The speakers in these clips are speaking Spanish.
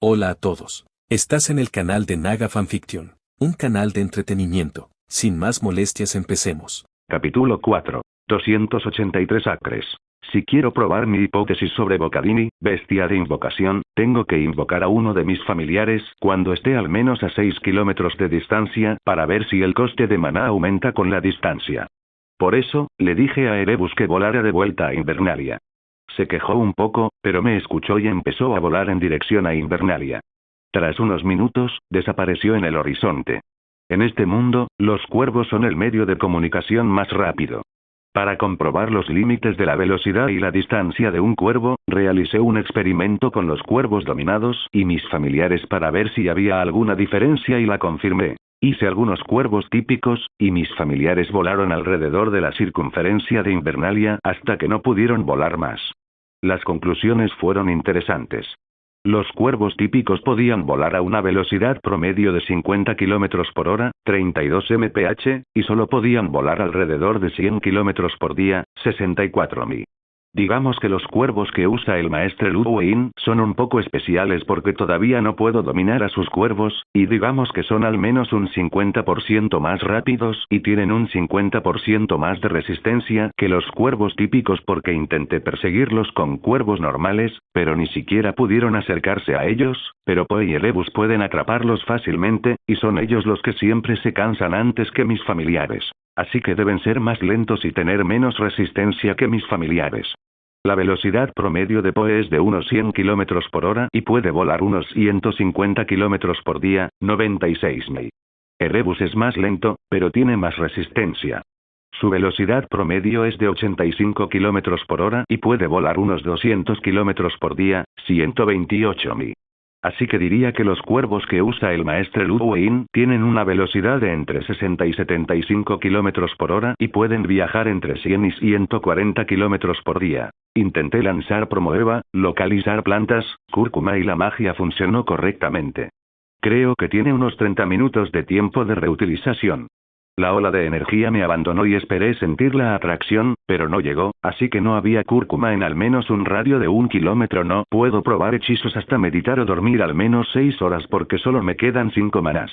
Hola a todos. Estás en el canal de Naga Fanfiction, un canal de entretenimiento. Sin más molestias, empecemos. Capítulo 4. 283 acres. Si quiero probar mi hipótesis sobre Bocadini, bestia de invocación, tengo que invocar a uno de mis familiares cuando esté al menos a 6 kilómetros de distancia para ver si el coste de maná aumenta con la distancia. Por eso, le dije a Erebus que volara de vuelta a Invernalia. Se quejó un poco, pero me escuchó y empezó a volar en dirección a Invernalia. Tras unos minutos, desapareció en el horizonte. En este mundo, los cuervos son el medio de comunicación más rápido. Para comprobar los límites de la velocidad y la distancia de un cuervo, realicé un experimento con los cuervos dominados y mis familiares para ver si había alguna diferencia y la confirmé. Hice algunos cuervos típicos, y mis familiares volaron alrededor de la circunferencia de Invernalia hasta que no pudieron volar más. Las conclusiones fueron interesantes. Los cuervos típicos podían volar a una velocidad promedio de 50 km por hora, 32 mph, y solo podían volar alrededor de 100 km por día, 64 mph. Digamos que los cuervos que usa el maestre Ludwig son un poco especiales porque todavía no puedo dominar a sus cuervos, y digamos que son al menos un 50% más rápidos y tienen un 50% más de resistencia que los cuervos típicos porque intenté perseguirlos con cuervos normales, pero ni siquiera pudieron acercarse a ellos, pero Poe y Erebus pueden atraparlos fácilmente, y son ellos los que siempre se cansan antes que mis familiares. Así que deben ser más lentos y tener menos resistencia que mis familiares. La velocidad promedio de Poe es de unos 100 km por hora y puede volar unos 150 km por día, 96 mph. Erebus es más lento, pero tiene más resistencia. Su velocidad promedio es de 85 km por hora y puede volar unos 200 km por día, 128 mph. Así que diría que los cuervos que usa el maestre Ludwig tienen una velocidad de entre 60 y 75 km por hora y pueden viajar entre 100 y 140 km por día. Intenté lanzar Promoeva, localizar plantas, cúrcuma y la magia funcionó correctamente. Creo que tiene unos 30 minutos de tiempo de reutilización. La ola de energía me abandonó y esperé sentir la atracción, pero no llegó, así que no había cúrcuma en al menos un radio de 1 kilómetro. No puedo probar hechizos hasta meditar o dormir al menos 6 horas porque solo me quedan 5 manás.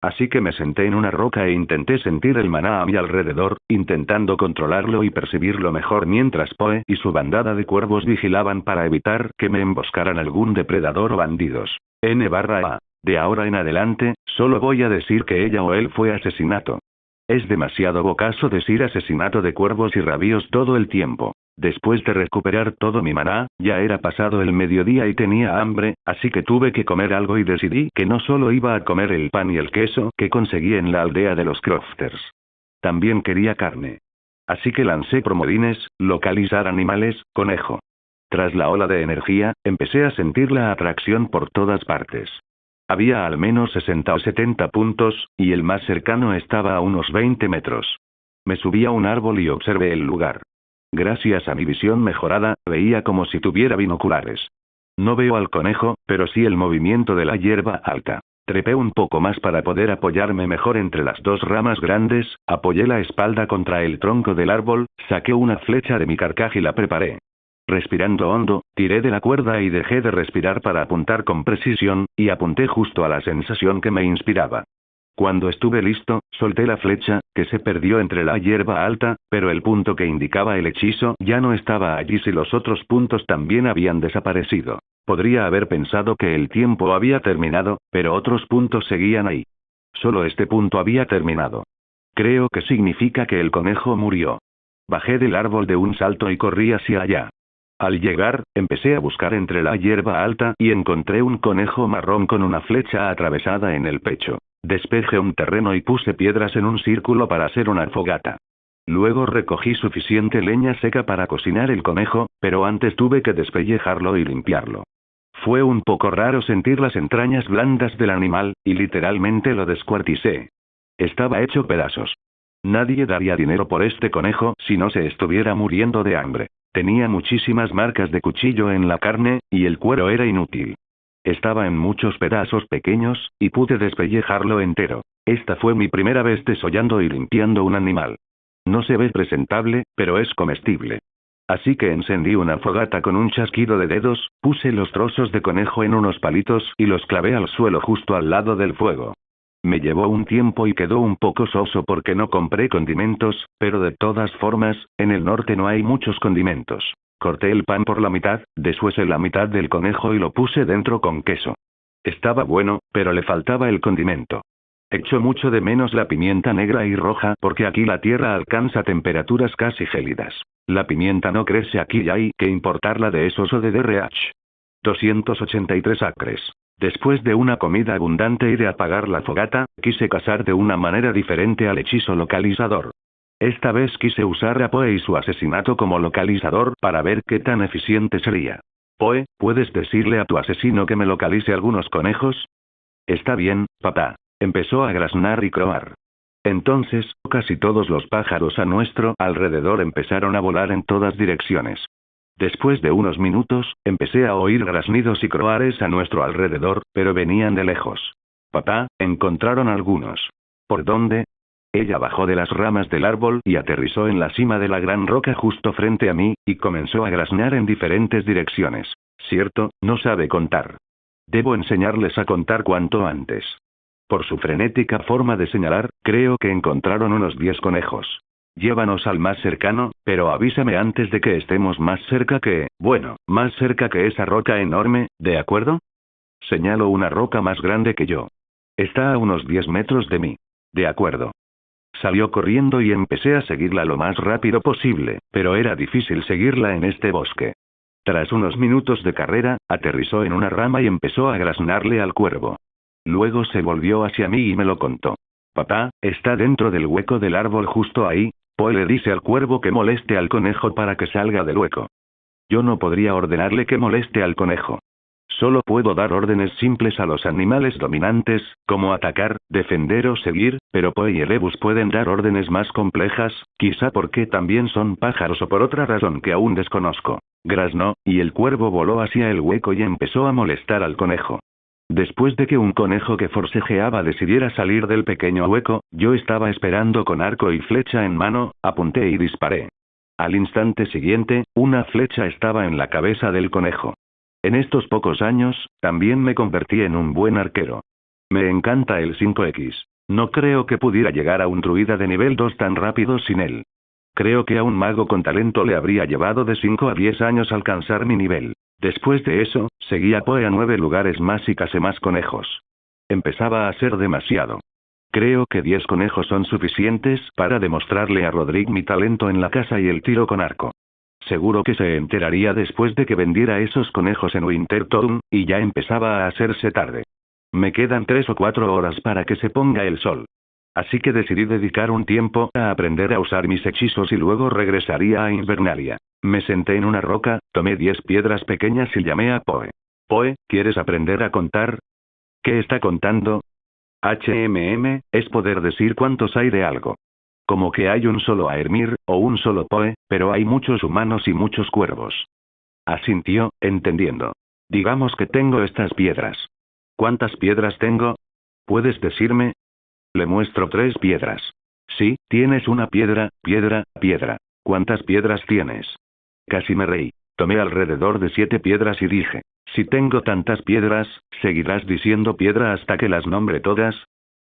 Así que me senté en una roca e intenté sentir el maná a mi alrededor, intentando controlarlo y percibirlo mejor mientras Poe y su bandada de cuervos vigilaban para evitar que me emboscaran algún depredador o bandidos. N/A. De ahora en adelante, solo voy a decir que ella o él fue asesinato. Es demasiado bocazo decir asesinato de cuervos y rabios todo el tiempo. Después de recuperar todo mi maná, ya era pasado el mediodía y tenía hambre, así que tuve que comer algo y decidí que no solo iba a comer el pan y el queso que conseguí en la aldea de los crofters. También quería carne. Así que lancé promodines, localizar animales, conejo. Tras la ola de energía, empecé a sentir la atracción por todas partes. Había al menos 60 o 70 puntos, y el más cercano estaba a unos 20 metros. Me subí a un árbol y observé el lugar. Gracias a mi visión mejorada, veía como si tuviera binoculares. No veo al conejo, pero sí el movimiento de la hierba alta. Trepé un poco más para poder apoyarme mejor entre las dos ramas grandes, apoyé la espalda contra el tronco del árbol, saqué una flecha de mi carcaj y la preparé. Respirando hondo, tiré de la cuerda y dejé de respirar para apuntar con precisión, y apunté justo a la sensación que me inspiraba. Cuando estuve listo, solté la flecha, que se perdió entre la hierba alta, pero el punto que indicaba el hechizo ya no estaba allí si los otros puntos también habían desaparecido. Podría haber pensado que el tiempo había terminado, pero otros puntos seguían ahí. Solo este punto había terminado. Creo que significa que el conejo murió. Bajé del árbol de un salto y corrí hacia allá. Al llegar, empecé a buscar entre la hierba alta y encontré un conejo marrón con una flecha atravesada en el pecho. Despejé un terreno y puse piedras en un círculo para hacer una fogata. Luego recogí suficiente leña seca para cocinar el conejo, pero antes tuve que despellejarlo y limpiarlo. Fue un poco raro sentir las entrañas blandas del animal, y literalmente lo descuarticé. Estaba hecho pedazos. Nadie daría dinero por este conejo si no se estuviera muriendo de hambre. Tenía muchísimas marcas de cuchillo en la carne, y el cuero era inútil. Estaba en muchos pedazos pequeños, y pude despellejarlo entero. Esta fue mi primera vez desollando y limpiando un animal. No se ve presentable, pero es comestible. Así que encendí una fogata con un chasquido de dedos, puse los trozos de conejo en unos palitos y los clavé al suelo justo al lado del fuego. Me llevó un tiempo y quedó un poco soso porque no compré condimentos, pero de todas formas, en el norte no hay muchos condimentos. Corté el pan por la mitad, deshuesé la mitad del conejo y lo puse dentro con queso. Estaba bueno, pero le faltaba el condimento. Echo mucho de menos la pimienta negra y roja porque aquí la tierra alcanza temperaturas casi gélidas. La pimienta no crece aquí y hay que importarla de esos o de DRH. 283 acres. Después de una comida abundante y de apagar la fogata, quise cazar de una manera diferente al hechizo localizador. Esta vez quise usar a Poe y su asesinato como localizador para ver qué tan eficiente sería. Poe, ¿puedes decirle a tu asesino que me localice algunos conejos? Está bien, papá. Empezó a graznar y croar. Entonces, casi todos los pájaros a nuestro alrededor empezaron a volar en todas direcciones. Después de unos minutos, empecé a oír graznidos y croares a nuestro alrededor, pero venían de lejos. Papá, encontraron algunos. ¿Por dónde? Ella bajó de las ramas del árbol y aterrizó en la cima de la gran roca justo frente a mí, y comenzó a graznar en diferentes direcciones. Cierto, no sabe contar. Debo enseñarles a contar cuanto antes. Por su frenética forma de señalar, creo que encontraron unos 10 conejos. Llévanos al más cercano, pero avísame antes de que estemos más cerca más cerca que esa roca enorme, ¿de acuerdo? Señalo una roca más grande que yo. Está a unos 10 metros de mí. De acuerdo. Salió corriendo y empecé a seguirla lo más rápido posible, pero era difícil seguirla en este bosque. Tras unos minutos de carrera, aterrizó en una rama y empezó a graznarle al cuervo. Luego se volvió hacia mí y me lo contó. Papá, está dentro del hueco del árbol justo ahí. Poe le dice al cuervo que moleste al conejo para que salga del hueco. Yo no podría ordenarle que moleste al conejo. Solo puedo dar órdenes simples a los animales dominantes, como atacar, defender o seguir, pero Poe y Erebus pueden dar órdenes más complejas, quizá porque también son pájaros o por otra razón que aún desconozco. Graznó, y el cuervo voló hacia el hueco y empezó a molestar al conejo. Después de que un conejo que forcejeaba decidiera salir del pequeño hueco, yo estaba esperando con arco y flecha en mano, apunté y disparé. Al instante siguiente, una flecha estaba en la cabeza del conejo. En estos pocos años, también me convertí en un buen arquero. Me encanta el 5X. No creo que pudiera llegar a un druida de nivel 2 tan rápido sin él. Creo que a un mago con talento le habría llevado de 5 a 10 años alcanzar mi nivel. Después de eso, seguí a Poe a 9 lugares más y cazé más conejos. Empezaba a ser demasiado. Creo que 10 conejos son suficientes para demostrarle a Rodrigo mi talento en la caza y el tiro con arco. Seguro que se enteraría después de que vendiera esos conejos en Wintertown, y ya empezaba a hacerse tarde. Me quedan 3 o 4 horas para que se ponga el sol. Así que decidí dedicar un tiempo a aprender a usar mis hechizos y luego regresaría a Invernalia. Me senté en una roca, tomé 10 piedras pequeñas y llamé a Poe. Poe, ¿quieres aprender a contar? ¿Qué está contando? Es poder decir cuántos hay de algo. Como que hay un solo Aermir, o un solo Poe, pero hay muchos humanos y muchos cuervos. Asintió, entendiendo. Digamos que tengo estas piedras. ¿Cuántas piedras tengo? ¿Puedes decirme? Le muestro 3 piedras. Sí, tienes una piedra, piedra, piedra. ¿Cuántas piedras tienes? Casi me reí. Tomé alrededor de 7 piedras y dije, si tengo tantas piedras, ¿seguirás diciendo piedra hasta que las nombre todas?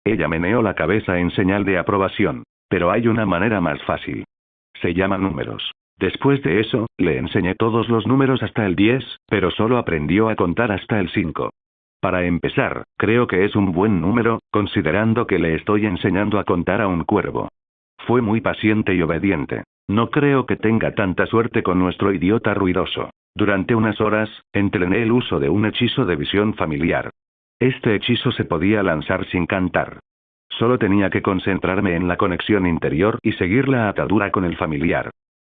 Ella meneó la cabeza en señal de aprobación. Pero hay una manera más fácil. Se llama números. Después de eso, le enseñé todos los números hasta el 10, pero solo aprendió a contar hasta el 5. Para empezar, creo que es un buen número, considerando que le estoy enseñando a contar a un cuervo. Fue muy paciente y obediente. No creo que tenga tanta suerte con nuestro idiota ruidoso. Durante unas horas, entrené el uso de un hechizo de visión familiar. Este hechizo se podía lanzar sin cantar. Solo tenía que concentrarme en la conexión interior y seguir la atadura con el familiar.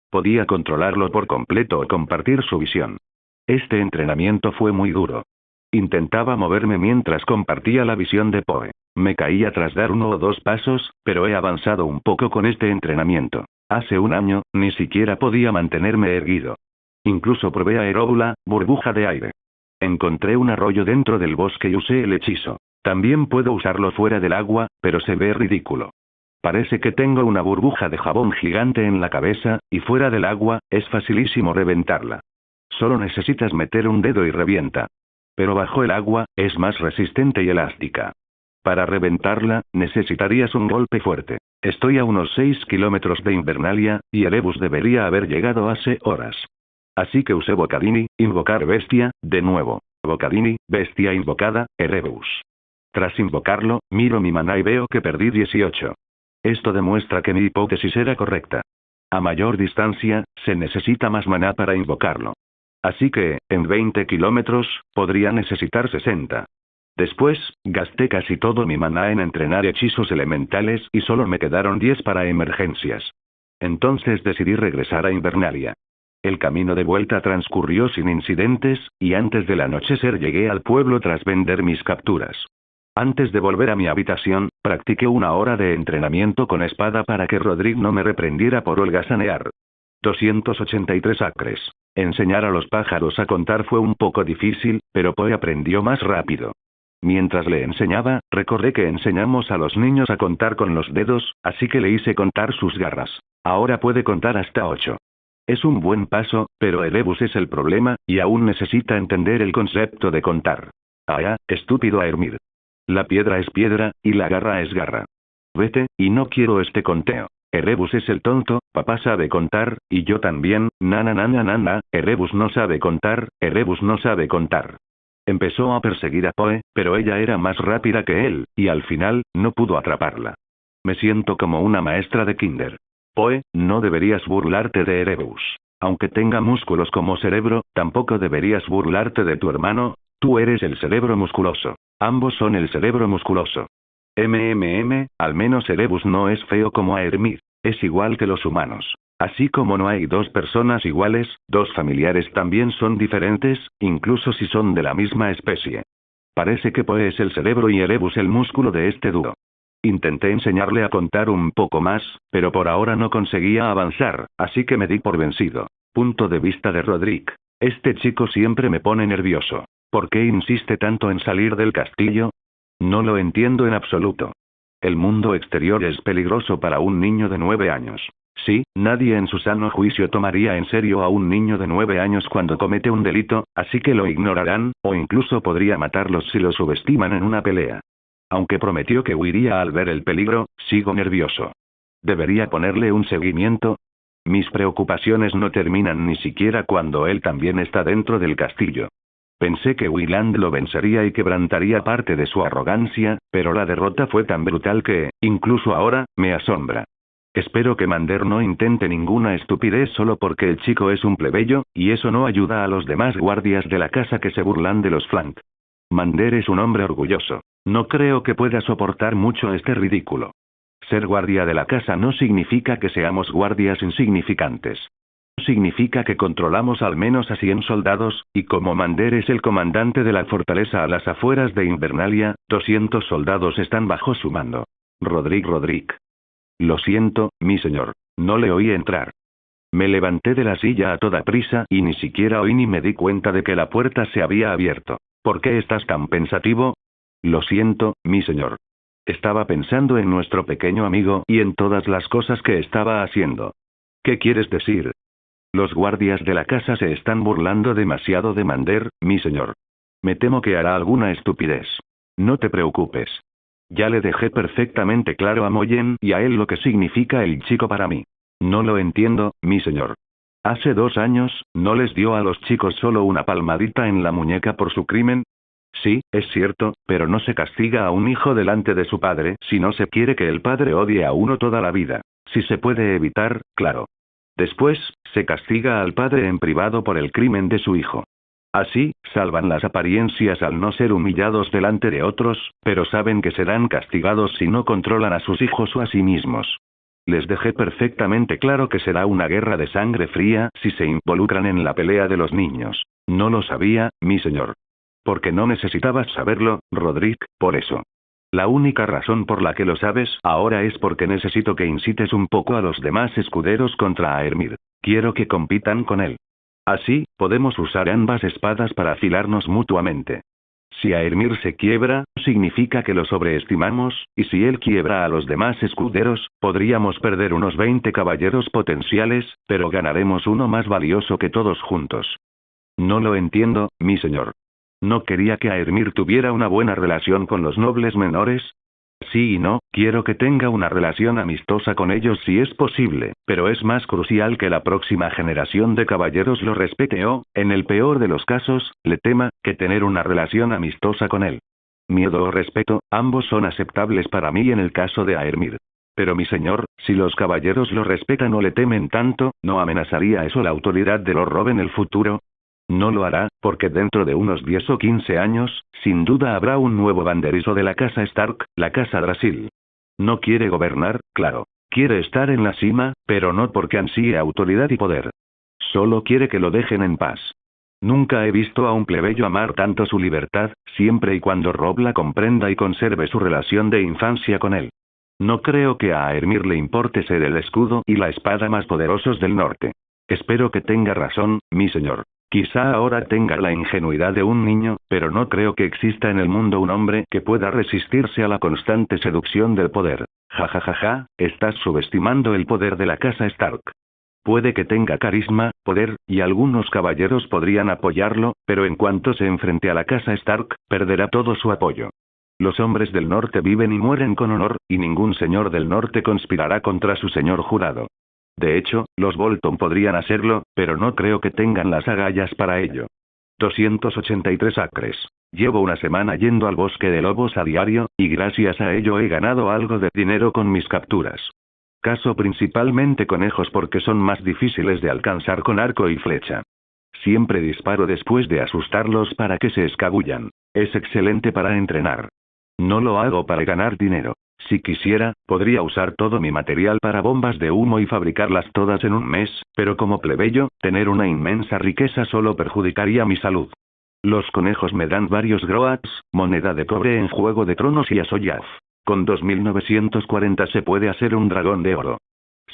Podía controlarlo por completo o compartir su visión. Este entrenamiento fue muy duro. Intentaba moverme mientras compartía la visión de Poe. Me caía tras dar 1 o 2 pasos, pero he avanzado un poco con este entrenamiento. Hace un año, ni siquiera podía mantenerme erguido. Incluso probé aeróbula, burbuja de aire. Encontré un arroyo dentro del bosque y usé el hechizo. También puedo usarlo fuera del agua, pero se ve ridículo. Parece que tengo una burbuja de jabón gigante en la cabeza, y fuera del agua, es facilísimo reventarla. Solo necesitas meter un dedo y revienta. Pero bajo el agua, es más resistente y elástica. Para reventarla, necesitarías un golpe fuerte. Estoy a unos 6 kilómetros de Invernalia, y Erebus debería haber llegado hace horas. Así que usé Bocadini, invocar bestia, de nuevo. Bocadini, bestia invocada, Erebus. Tras invocarlo, miro mi maná y veo que perdí 18. Esto demuestra que mi hipótesis era correcta. A mayor distancia, se necesita más maná para invocarlo. Así que, en 20 kilómetros, podría necesitar 60. Después, gasté casi todo mi maná en entrenar hechizos elementales y solo me quedaron 10 para emergencias. Entonces decidí regresar a Invernalia. El camino de vuelta transcurrió sin incidentes, y antes del anochecer llegué al pueblo tras vender mis capturas. Antes de volver a mi habitación, practiqué 1 hora de entrenamiento con espada para que Rodrigo no me reprendiera por holgazanear. 283 acres. Enseñar a los pájaros a contar fue un poco difícil, pero Poe aprendió más rápido. Mientras le enseñaba, recordé que enseñamos a los niños a contar con los dedos, así que le hice contar sus garras. Ahora puede contar hasta 8. Es un buen paso, pero Erebus es el problema, y aún necesita entender el concepto de contar. Ah, estúpido Aermir. La piedra es piedra, y la garra es garra. Vete, y no quiero este conteo. Erebus es el tonto, papá sabe contar, y yo también, Erebus no sabe contar, Erebus no sabe contar. Empezó a perseguir a Poe, pero ella era más rápida que él, y al final, no pudo atraparla. Me siento como una maestra de kinder. Poe, no deberías burlarte de Erebus. Aunque tenga músculos como cerebro, tampoco deberías burlarte de tu hermano, tú eres el cerebro musculoso. Ambos son el cerebro musculoso. Al menos Erebus no es feo como Aermir. Es igual que los humanos. Así como no hay 2 personas iguales, 2 familiares también son diferentes, incluso si son de la misma especie. Parece que Poe es el cerebro y Erebus el músculo de este dúo. Intenté enseñarle a contar un poco más, pero por ahora no conseguía avanzar, así que me di por vencido. Punto de vista de Rodrigo. Este chico siempre me pone nervioso. ¿Por qué insiste tanto en salir del castillo? No lo entiendo en absoluto. El mundo exterior es peligroso para un niño de 9 años. Sí, nadie en su sano juicio tomaría en serio a un niño de 9 años cuando comete un delito, así que lo ignorarán, o incluso podría matarlos si lo subestiman en una pelea. Aunque prometió que huiría al ver el peligro, sigo nervioso. ¿Debería ponerle un seguimiento? Mis preocupaciones no terminan ni siquiera cuando él también está dentro del castillo. Pensé que Wieland lo vencería y quebrantaría parte de su arrogancia, pero la derrota fue tan brutal que, incluso ahora, me asombra. Espero que Mander no intente ninguna estupidez solo porque el chico es un plebeyo, y eso no ayuda a los demás guardias de la casa que se burlan de los Flank. Mander es un hombre orgulloso. No creo que pueda soportar mucho este ridículo. Ser guardia de la casa no significa que seamos guardias insignificantes. Significa que controlamos al menos a 100 soldados, y como Mander es el comandante de la fortaleza a las afueras de Invernalia, 200 soldados están bajo su mando. Rodrigo. Lo siento, mi señor. No le oí entrar. Me levanté de la silla a toda prisa y ni siquiera oí ni me di cuenta de que la puerta se había abierto. ¿Por qué estás tan pensativo? Lo siento, mi señor. Estaba pensando en nuestro pequeño amigo y en todas las cosas que estaba haciendo. ¿Qué quieres decir? Los guardias de la casa se están burlando demasiado de Mander, mi señor. Me temo que hará alguna estupidez. No te preocupes. Ya le dejé perfectamente claro a Moyen y a él lo que significa el chico para mí. No lo entiendo, mi señor. Hace 2 años, ¿no les dio a los chicos solo una palmadita en la muñeca por su crimen? Sí, es cierto, pero no se castiga a un hijo delante de su padre si no se quiere que el padre odie a uno toda la vida. Si se puede evitar, claro. Después, se castiga al padre en privado por el crimen de su hijo. Así, salvan las apariencias al no ser humillados delante de otros, pero saben que serán castigados si no controlan a sus hijos o a sí mismos. Les dejé perfectamente claro que será una guerra de sangre fría si se involucran en la pelea de los niños. No lo sabía, mi señor. Porque no necesitabas saberlo, Rodrigo, por eso. La única razón por la que lo sabes ahora es porque necesito que incites un poco a los demás escuderos contra Aermir. Quiero que compitan con él. Así, podemos usar ambas espadas para afilarnos mutuamente. Si Aermir se quiebra, significa que lo sobreestimamos, y si él quiebra a los demás escuderos, podríamos perder unos 20 caballeros potenciales, pero ganaremos uno más valioso que todos juntos. No lo entiendo, mi señor. ¿No quería que Aermir tuviera una buena relación con los nobles menores? Sí y no, quiero que tenga una relación amistosa con ellos si es posible, pero es más crucial que la próxima generación de caballeros lo respete o, en el peor de los casos, le tema, que tener una relación amistosa con él. Miedo o respeto, ambos son aceptables para mí en el caso de Aermir. Pero mi señor, si los caballeros lo respetan o le temen tanto, ¿no amenazaría eso la autoridad de Lord Robb en el futuro? No lo hará, porque dentro de unos 10 o 15 años, sin duda habrá un nuevo banderizo de la casa Stark, la casa Drasil. No quiere gobernar, claro. Quiere estar en la cima, pero no porque ansíe autoridad y poder. Solo quiere que lo dejen en paz. Nunca he visto a un plebeyo amar tanto su libertad, siempre y cuando Robb la comprenda y conserve su relación de infancia con él. No creo que a Aermir le importe ser el escudo y la espada más poderosos del norte. Espero que tenga razón, mi señor. Quizá ahora tenga la ingenuidad de un niño, pero no creo que exista en el mundo un hombre que pueda resistirse a la constante seducción del poder. Ja ja ja ja, estás subestimando el poder de la casa Stark. Puede que tenga carisma, poder, y algunos caballeros podrían apoyarlo, pero en cuanto se enfrente a la casa Stark, perderá todo su apoyo. Los hombres del norte viven y mueren con honor, y ningún señor del norte conspirará contra su señor jurado. De hecho, los Bolton podrían hacerlo, pero no creo que tengan las agallas para ello. 283 acres. Llevo una semana yendo al bosque de lobos a diario, y gracias a ello he ganado algo de dinero con mis capturas. Cazo principalmente conejos porque son más difíciles de alcanzar con arco y flecha. Siempre disparo después de asustarlos para que se escabullan. Es excelente para entrenar. No lo hago para ganar dinero. Si quisiera, podría usar todo mi material para bombas de humo y fabricarlas todas en un mes, pero como plebeyo, tener una inmensa riqueza solo perjudicaría mi salud. Los conejos me dan varios groats, moneda de cobre en Juego de Tronos y Asoyaf. Con 2940 se puede hacer un dragón de oro.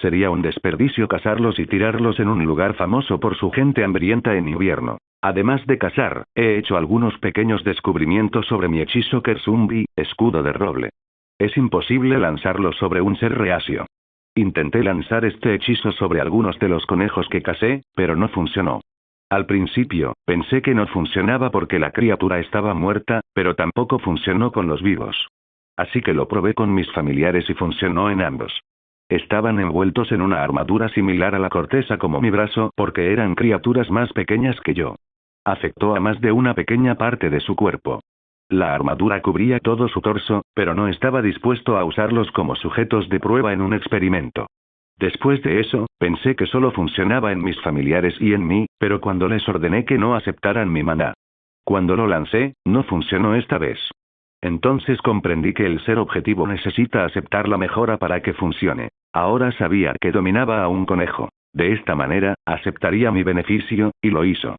Sería un desperdicio cazarlos y tirarlos en un lugar famoso por su gente hambrienta en invierno. Además de cazar, he hecho algunos pequeños descubrimientos sobre mi hechizo Kersumbi, escudo de roble. Es imposible lanzarlo sobre un ser reacio. Intenté lanzar este hechizo sobre algunos de los conejos que cazé, pero no funcionó. Al principio, pensé que no funcionaba porque la criatura estaba muerta, pero tampoco funcionó con los vivos. Así que lo probé con mis familiares y funcionó en ambos. Estaban envueltos en una armadura similar a la corteza como mi brazo porque eran criaturas más pequeñas que yo. Afectó a más de una pequeña parte de su cuerpo. La armadura cubría todo su torso, pero no estaba dispuesto a usarlos como sujetos de prueba en un experimento. Después de eso, pensé que solo funcionaba en mis familiares y en mí, pero cuando les ordené que no aceptaran mi maná. Cuando lo lancé, no funcionó esta vez. Entonces comprendí que el ser objetivo necesita aceptar la mejora para que funcione. Ahora sabía que dominaba a un conejo. De esta manera, aceptaría mi beneficio, y lo hizo.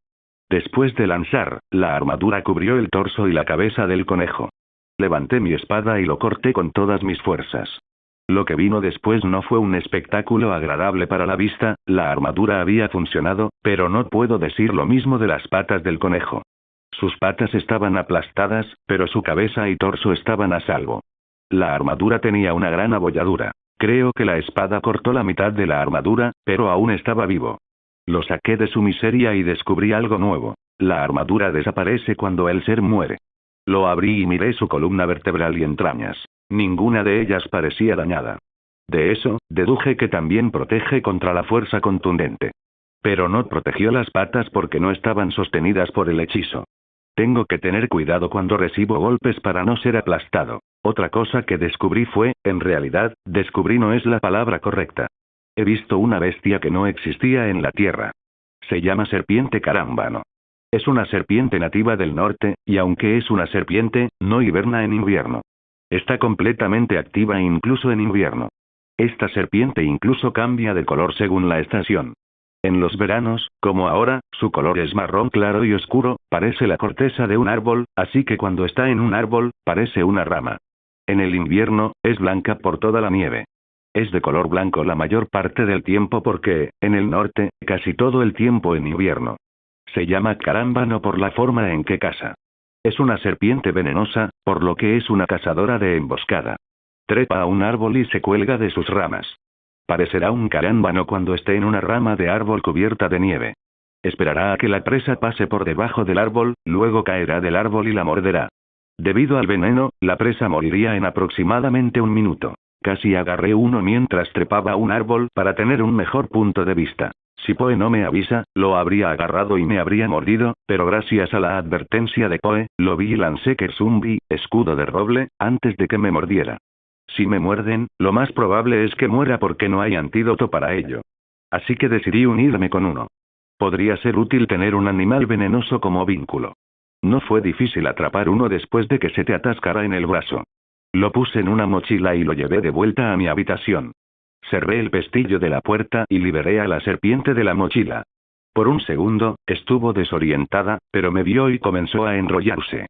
Después de lanzar, la armadura cubrió el torso y la cabeza del conejo. Levanté mi espada y lo corté con todas mis fuerzas. Lo que vino después no fue un espectáculo agradable para la vista, la armadura había funcionado, pero no puedo decir lo mismo de las patas del conejo. Sus patas estaban aplastadas, pero su cabeza y torso estaban a salvo. La armadura tenía una gran abolladura. Creo que la espada cortó la mitad de la armadura, pero aún estaba vivo. Lo saqué de su miseria y descubrí algo nuevo. La armadura desaparece cuando el ser muere. Lo abrí y miré su columna vertebral y entrañas. Ninguna de ellas parecía dañada. De eso, deduje que también protege contra la fuerza contundente. Pero no protegió las patas porque no estaban sostenidas por el hechizo. Tengo que tener cuidado cuando recibo golpes para no ser aplastado. Otra cosa que descubrí fue, en realidad, descubrí no es la palabra correcta. He visto una bestia que no existía en la Tierra. Se llama serpiente carámbano. Es una serpiente nativa del norte, y aunque es una serpiente, no hiberna en invierno. Está completamente activa incluso en invierno. Esta serpiente incluso cambia de color según la estación. En los veranos, como ahora, su color es marrón claro y oscuro, parece la corteza de un árbol, así que cuando está en un árbol, parece una rama. En el invierno, es blanca por toda la nieve. Es de color blanco la mayor parte del tiempo porque, en el norte, casi todo el tiempo en invierno. Se llama carámbano por la forma en que caza. Es una serpiente venenosa, por lo que es una cazadora de emboscada. Trepa a un árbol y se cuelga de sus ramas. Parecerá un carámbano cuando esté en una rama de árbol cubierta de nieve. Esperará a que la presa pase por debajo del árbol, luego caerá del árbol y la morderá. Debido al veneno, la presa moriría en aproximadamente 1 minuto. Casi agarré uno mientras trepaba a un árbol para tener un mejor punto de vista. Si Poe no me avisa, lo habría agarrado y me habría mordido, pero gracias a la advertencia de Poe, lo vi y lancé Kersumbi, escudo de roble, antes de que me mordiera. Si me muerden, lo más probable es que muera porque no hay antídoto para ello. Así que decidí unirme con uno. Podría ser útil tener un animal venenoso como vínculo. No fue difícil atrapar uno después de que se te atascara en el brazo. Lo puse en una mochila y lo llevé de vuelta a mi habitación. Cerré el pestillo de la puerta y liberé a la serpiente de la mochila. Por un segundo, estuvo desorientada, pero me vio y comenzó a enrollarse.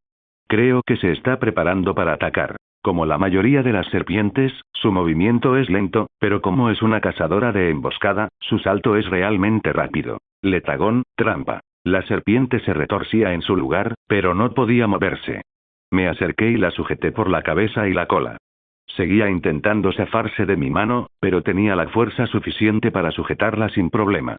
Creo que se está preparando para atacar. Como la mayoría de las serpientes, su movimiento es lento, pero como es una cazadora de emboscada, su salto es realmente rápido. Letagón, trampa. La serpiente se retorcía en su lugar, pero no podía moverse. Me acerqué y la sujeté por la cabeza y la cola. Seguía intentando zafarse de mi mano, pero tenía la fuerza suficiente para sujetarla sin problema.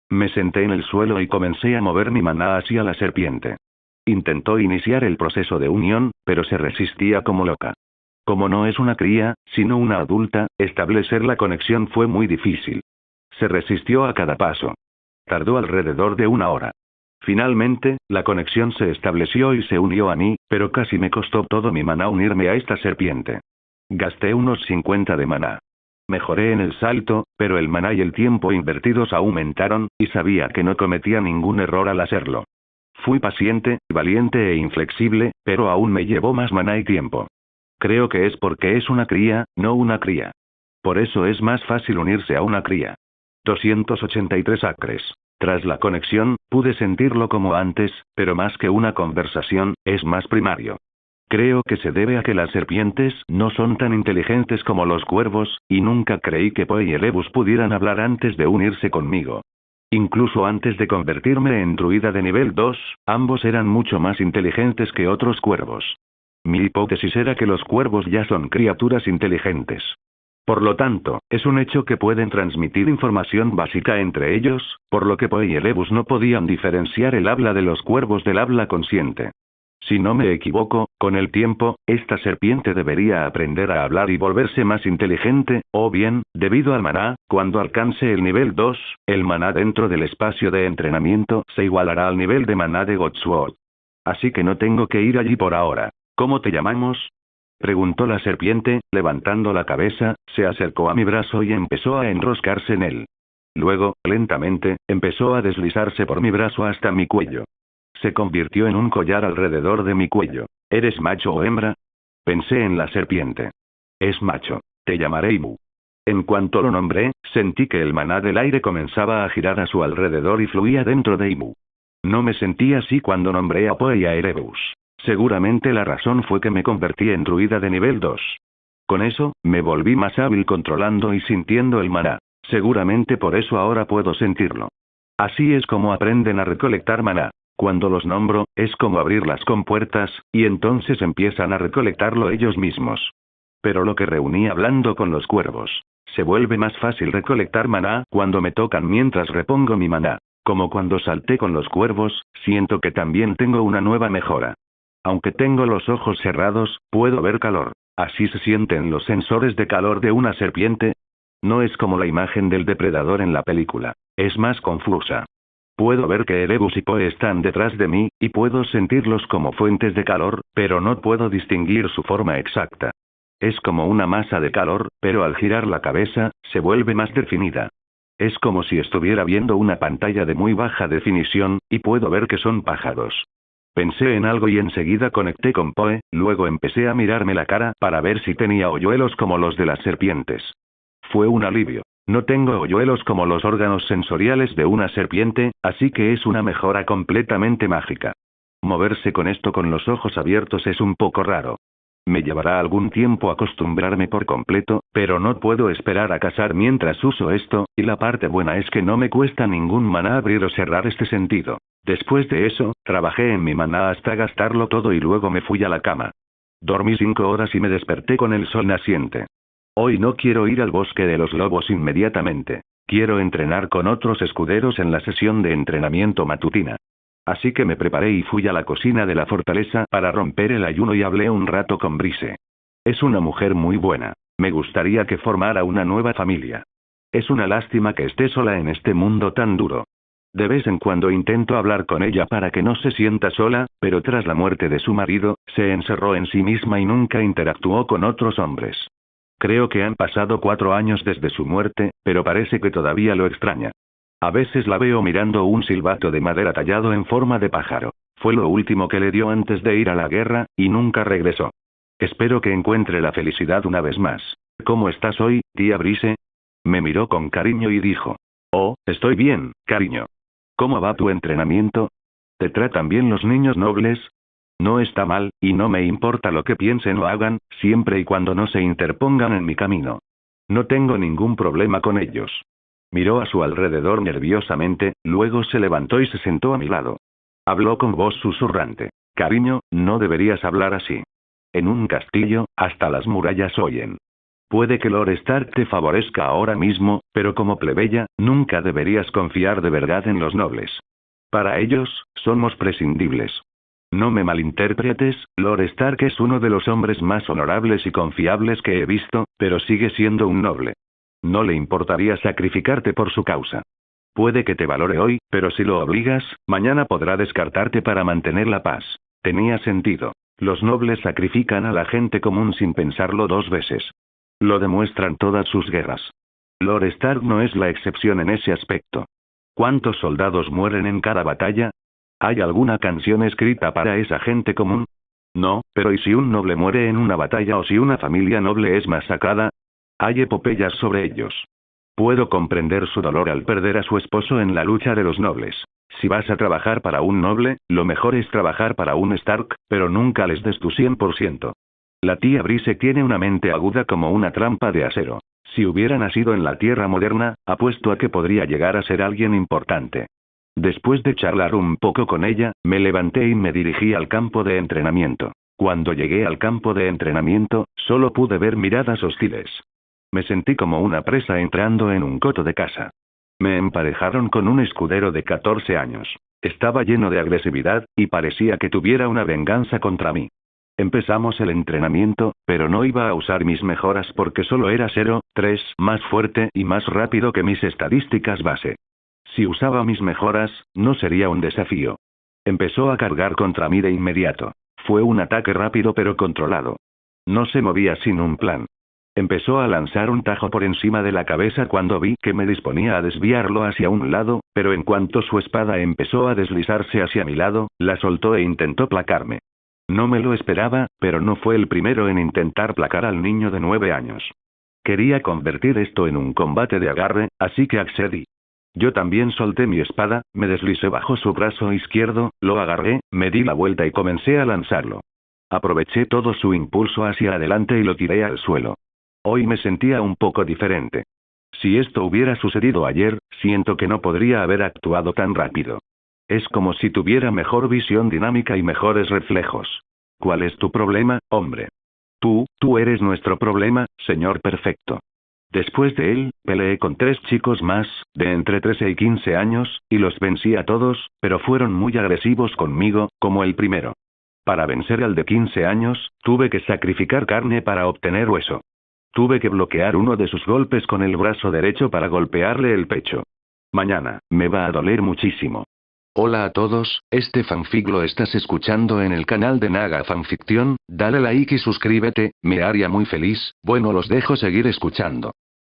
Me senté en el suelo y comencé a mover mi maná hacia la serpiente. Intentó iniciar el proceso de unión, pero se resistía como loca. Como no es una cría, sino una adulta, establecer la conexión fue muy difícil. Se resistió a cada paso. Tardó alrededor de 1 hora. Finalmente, la conexión se estableció y se unió a mí, pero casi me costó todo mi maná unirme a esta serpiente. Gasté unos 50 de maná. Mejoré en el salto, pero el maná y el tiempo invertidos aumentaron, y sabía que no cometía ningún error al hacerlo. Fui paciente, valiente e inflexible, pero aún me llevó más maná y tiempo. Creo que es porque es una cría, no una cría. Por eso es más fácil unirse a una cría. 283 acres. Tras la conexión, pude sentirlo como antes, pero más que una conversación, es más primario. Creo que se debe a que las serpientes no son tan inteligentes como los cuervos, y nunca creí que Poe y Erebus pudieran hablar antes de unirse conmigo. Incluso antes de convertirme en druida de nivel 2, ambos eran mucho más inteligentes que otros cuervos. Mi hipótesis era que los cuervos ya son criaturas inteligentes. Por lo tanto, es un hecho que pueden transmitir información básica entre ellos, por lo que Poe y Erebus no podían diferenciar el habla de los cuervos del habla consciente. Si no me equivoco, con el tiempo, esta serpiente debería aprender a hablar y volverse más inteligente, o bien, debido al maná, cuando alcance el nivel 2, el maná dentro del espacio de entrenamiento se igualará al nivel de maná de Godsword. Así que no tengo que ir allí por ahora. ¿Cómo te llamamos?, preguntó la serpiente, levantando la cabeza, se acercó a mi brazo y empezó a enroscarse en él. Luego, lentamente, empezó a deslizarse por mi brazo hasta mi cuello. Se convirtió en un collar alrededor de mi cuello. ¿Eres macho o hembra?, pensé en la serpiente. Es macho. Te llamaré Imu. En cuanto lo nombré, sentí que el maná del aire comenzaba a girar a su alrededor y fluía dentro de Imu. No me sentí así cuando nombré a Poe y a Erebus. Seguramente la razón fue que me convertí en druida de nivel 2. Con eso, me volví más hábil controlando y sintiendo el maná. Seguramente por eso ahora puedo sentirlo. Así es como aprenden a recolectar maná. Cuando los nombro, es como abrir las compuertas, y entonces empiezan a recolectarlo ellos mismos. Pero lo que reuní hablando con los cuervos. Se vuelve más fácil recolectar maná cuando me tocan mientras repongo mi maná. Como cuando salté con los cuervos, siento que también tengo una nueva mejora. Aunque tengo los ojos cerrados, puedo ver calor. Así se sienten los sensores de calor de una serpiente. No es como la imagen del depredador en la película. Es más confusa. Puedo ver que Erebus y Poe están detrás de mí, y puedo sentirlos como fuentes de calor, pero no puedo distinguir su forma exacta. Es como una masa de calor, pero al girar la cabeza, se vuelve más definida. Es como si estuviera viendo una pantalla de muy baja definición, y puedo ver que son pájaros. Pensé en algo y enseguida conecté con Poe, luego empecé a mirarme la cara para ver si tenía hoyuelos como los de las serpientes. Fue un alivio. No tengo hoyuelos como los órganos sensoriales de una serpiente, así que es una mejora completamente mágica. Moverse con esto con los ojos abiertos es un poco raro. Me llevará algún tiempo acostumbrarme por completo, pero no puedo esperar a cazar mientras uso esto, y la parte buena es que no me cuesta ningún maná abrir o cerrar este sentido. Después de eso, trabajé en mi maná hasta gastarlo todo y luego me fui a la cama. Dormí 5 horas y me desperté con el sol naciente. Hoy no quiero ir al bosque de los lobos inmediatamente. Quiero entrenar con otros escuderos en la sesión de entrenamiento matutina. Así que me preparé y fui a la cocina de la fortaleza para romper el ayuno y hablé un rato con Brise. Es una mujer muy buena. Me gustaría que formara una nueva familia. Es una lástima que esté sola en este mundo tan duro. De vez en cuando intento hablar con ella para que no se sienta sola, pero tras la muerte de su marido, se encerró en sí misma y nunca interactuó con otros hombres. Creo que han pasado 4 años desde su muerte, pero parece que todavía lo extraña. A veces la veo mirando un silbato de madera tallado en forma de pájaro. Fue lo último que le dio antes de ir a la guerra, y nunca regresó. Espero que encuentre la felicidad una vez más. ¿Cómo estás hoy, tía Brise? Me miró con cariño y dijo. Oh, estoy bien, cariño. ¿Cómo va tu entrenamiento? ¿Te tratan bien los niños nobles? No está mal, y no me importa lo que piensen o hagan, siempre y cuando no se interpongan en mi camino. No tengo ningún problema con ellos. Miró a su alrededor nerviosamente, luego se levantó y se sentó a mi lado. Habló con voz susurrante. Cariño, no deberías hablar así. En un castillo, hasta las murallas oyen. Puede que Lord Stark te favorezca ahora mismo, pero como plebeya, nunca deberías confiar de verdad en los nobles. Para ellos, somos prescindibles. No me malinterpretes, Lord Stark es uno de los hombres más honorables y confiables que he visto, pero sigue siendo un noble. No le importaría sacrificarte por su causa. Puede que te valore hoy, pero si lo obligas, mañana podrá descartarte para mantener la paz. Tenía sentido. Los nobles sacrifican a la gente común sin pensarlo 2 veces. Lo demuestran todas sus guerras. Lord Stark no es la excepción en ese aspecto. ¿Cuántos soldados mueren en cada batalla? ¿Hay alguna canción escrita para esa gente común? No, pero ¿y si un noble muere en una batalla o si una familia noble es masacrada? Hay epopeyas sobre ellos. Puedo comprender su dolor al perder a su esposo en la lucha de los nobles. Si vas a trabajar para un noble, lo mejor es trabajar para un Stark, pero nunca les des tu 100%. La tía Brise tiene una mente aguda como una trampa de acero. Si hubiera nacido en la Tierra moderna, apuesto a que podría llegar a ser alguien importante. Después de charlar un poco con ella, me levanté y me dirigí al campo de entrenamiento. Cuando llegué al campo de entrenamiento, solo pude ver miradas hostiles. Me sentí como una presa entrando en un coto de caza. Me emparejaron con un escudero de 14 años. Estaba lleno de agresividad, y parecía que tuviera una venganza contra mí. Empezamos el entrenamiento, pero no iba a usar mis mejoras porque solo era 0,3 más fuerte y más rápido que mis estadísticas base. Si usaba mis mejoras, no sería un desafío. Empezó a cargar contra mí de inmediato. Fue un ataque rápido pero controlado. No se movía sin un plan. Empezó a lanzar un tajo por encima de la cabeza cuando vi que me disponía a desviarlo hacia un lado, pero en cuanto su espada empezó a deslizarse hacia mi lado, la soltó e intentó placarme. No me lo esperaba, pero no fue el primero en intentar placar al niño de 9 años. Quería convertir esto en un combate de agarre, así que accedí. Yo también solté mi espada, me deslicé bajo su brazo izquierdo, lo agarré, me di la vuelta y comencé a lanzarlo. Aproveché todo su impulso hacia adelante y lo tiré al suelo. Hoy me sentía un poco diferente. Si esto hubiera sucedido ayer, siento que no podría haber actuado tan rápido. Es como si tuviera mejor visión dinámica y mejores reflejos. ¿Cuál es tu problema, hombre? Tú eres nuestro problema, señor perfecto. Después de él, peleé con 3 chicos más, de entre 13 y 15 años, y los vencí a todos, pero fueron muy agresivos conmigo, como el primero. Para vencer al de 15 años, tuve que sacrificar carne para obtener hueso. Tuve que bloquear uno de sus golpes con el brazo derecho para golpearle el pecho. Mañana, me va a doler muchísimo. Hola a todos, este fanfic lo estás escuchando en el canal de Naga Fanfiction, dale like y suscríbete, me haría muy feliz, bueno los dejo seguir escuchando.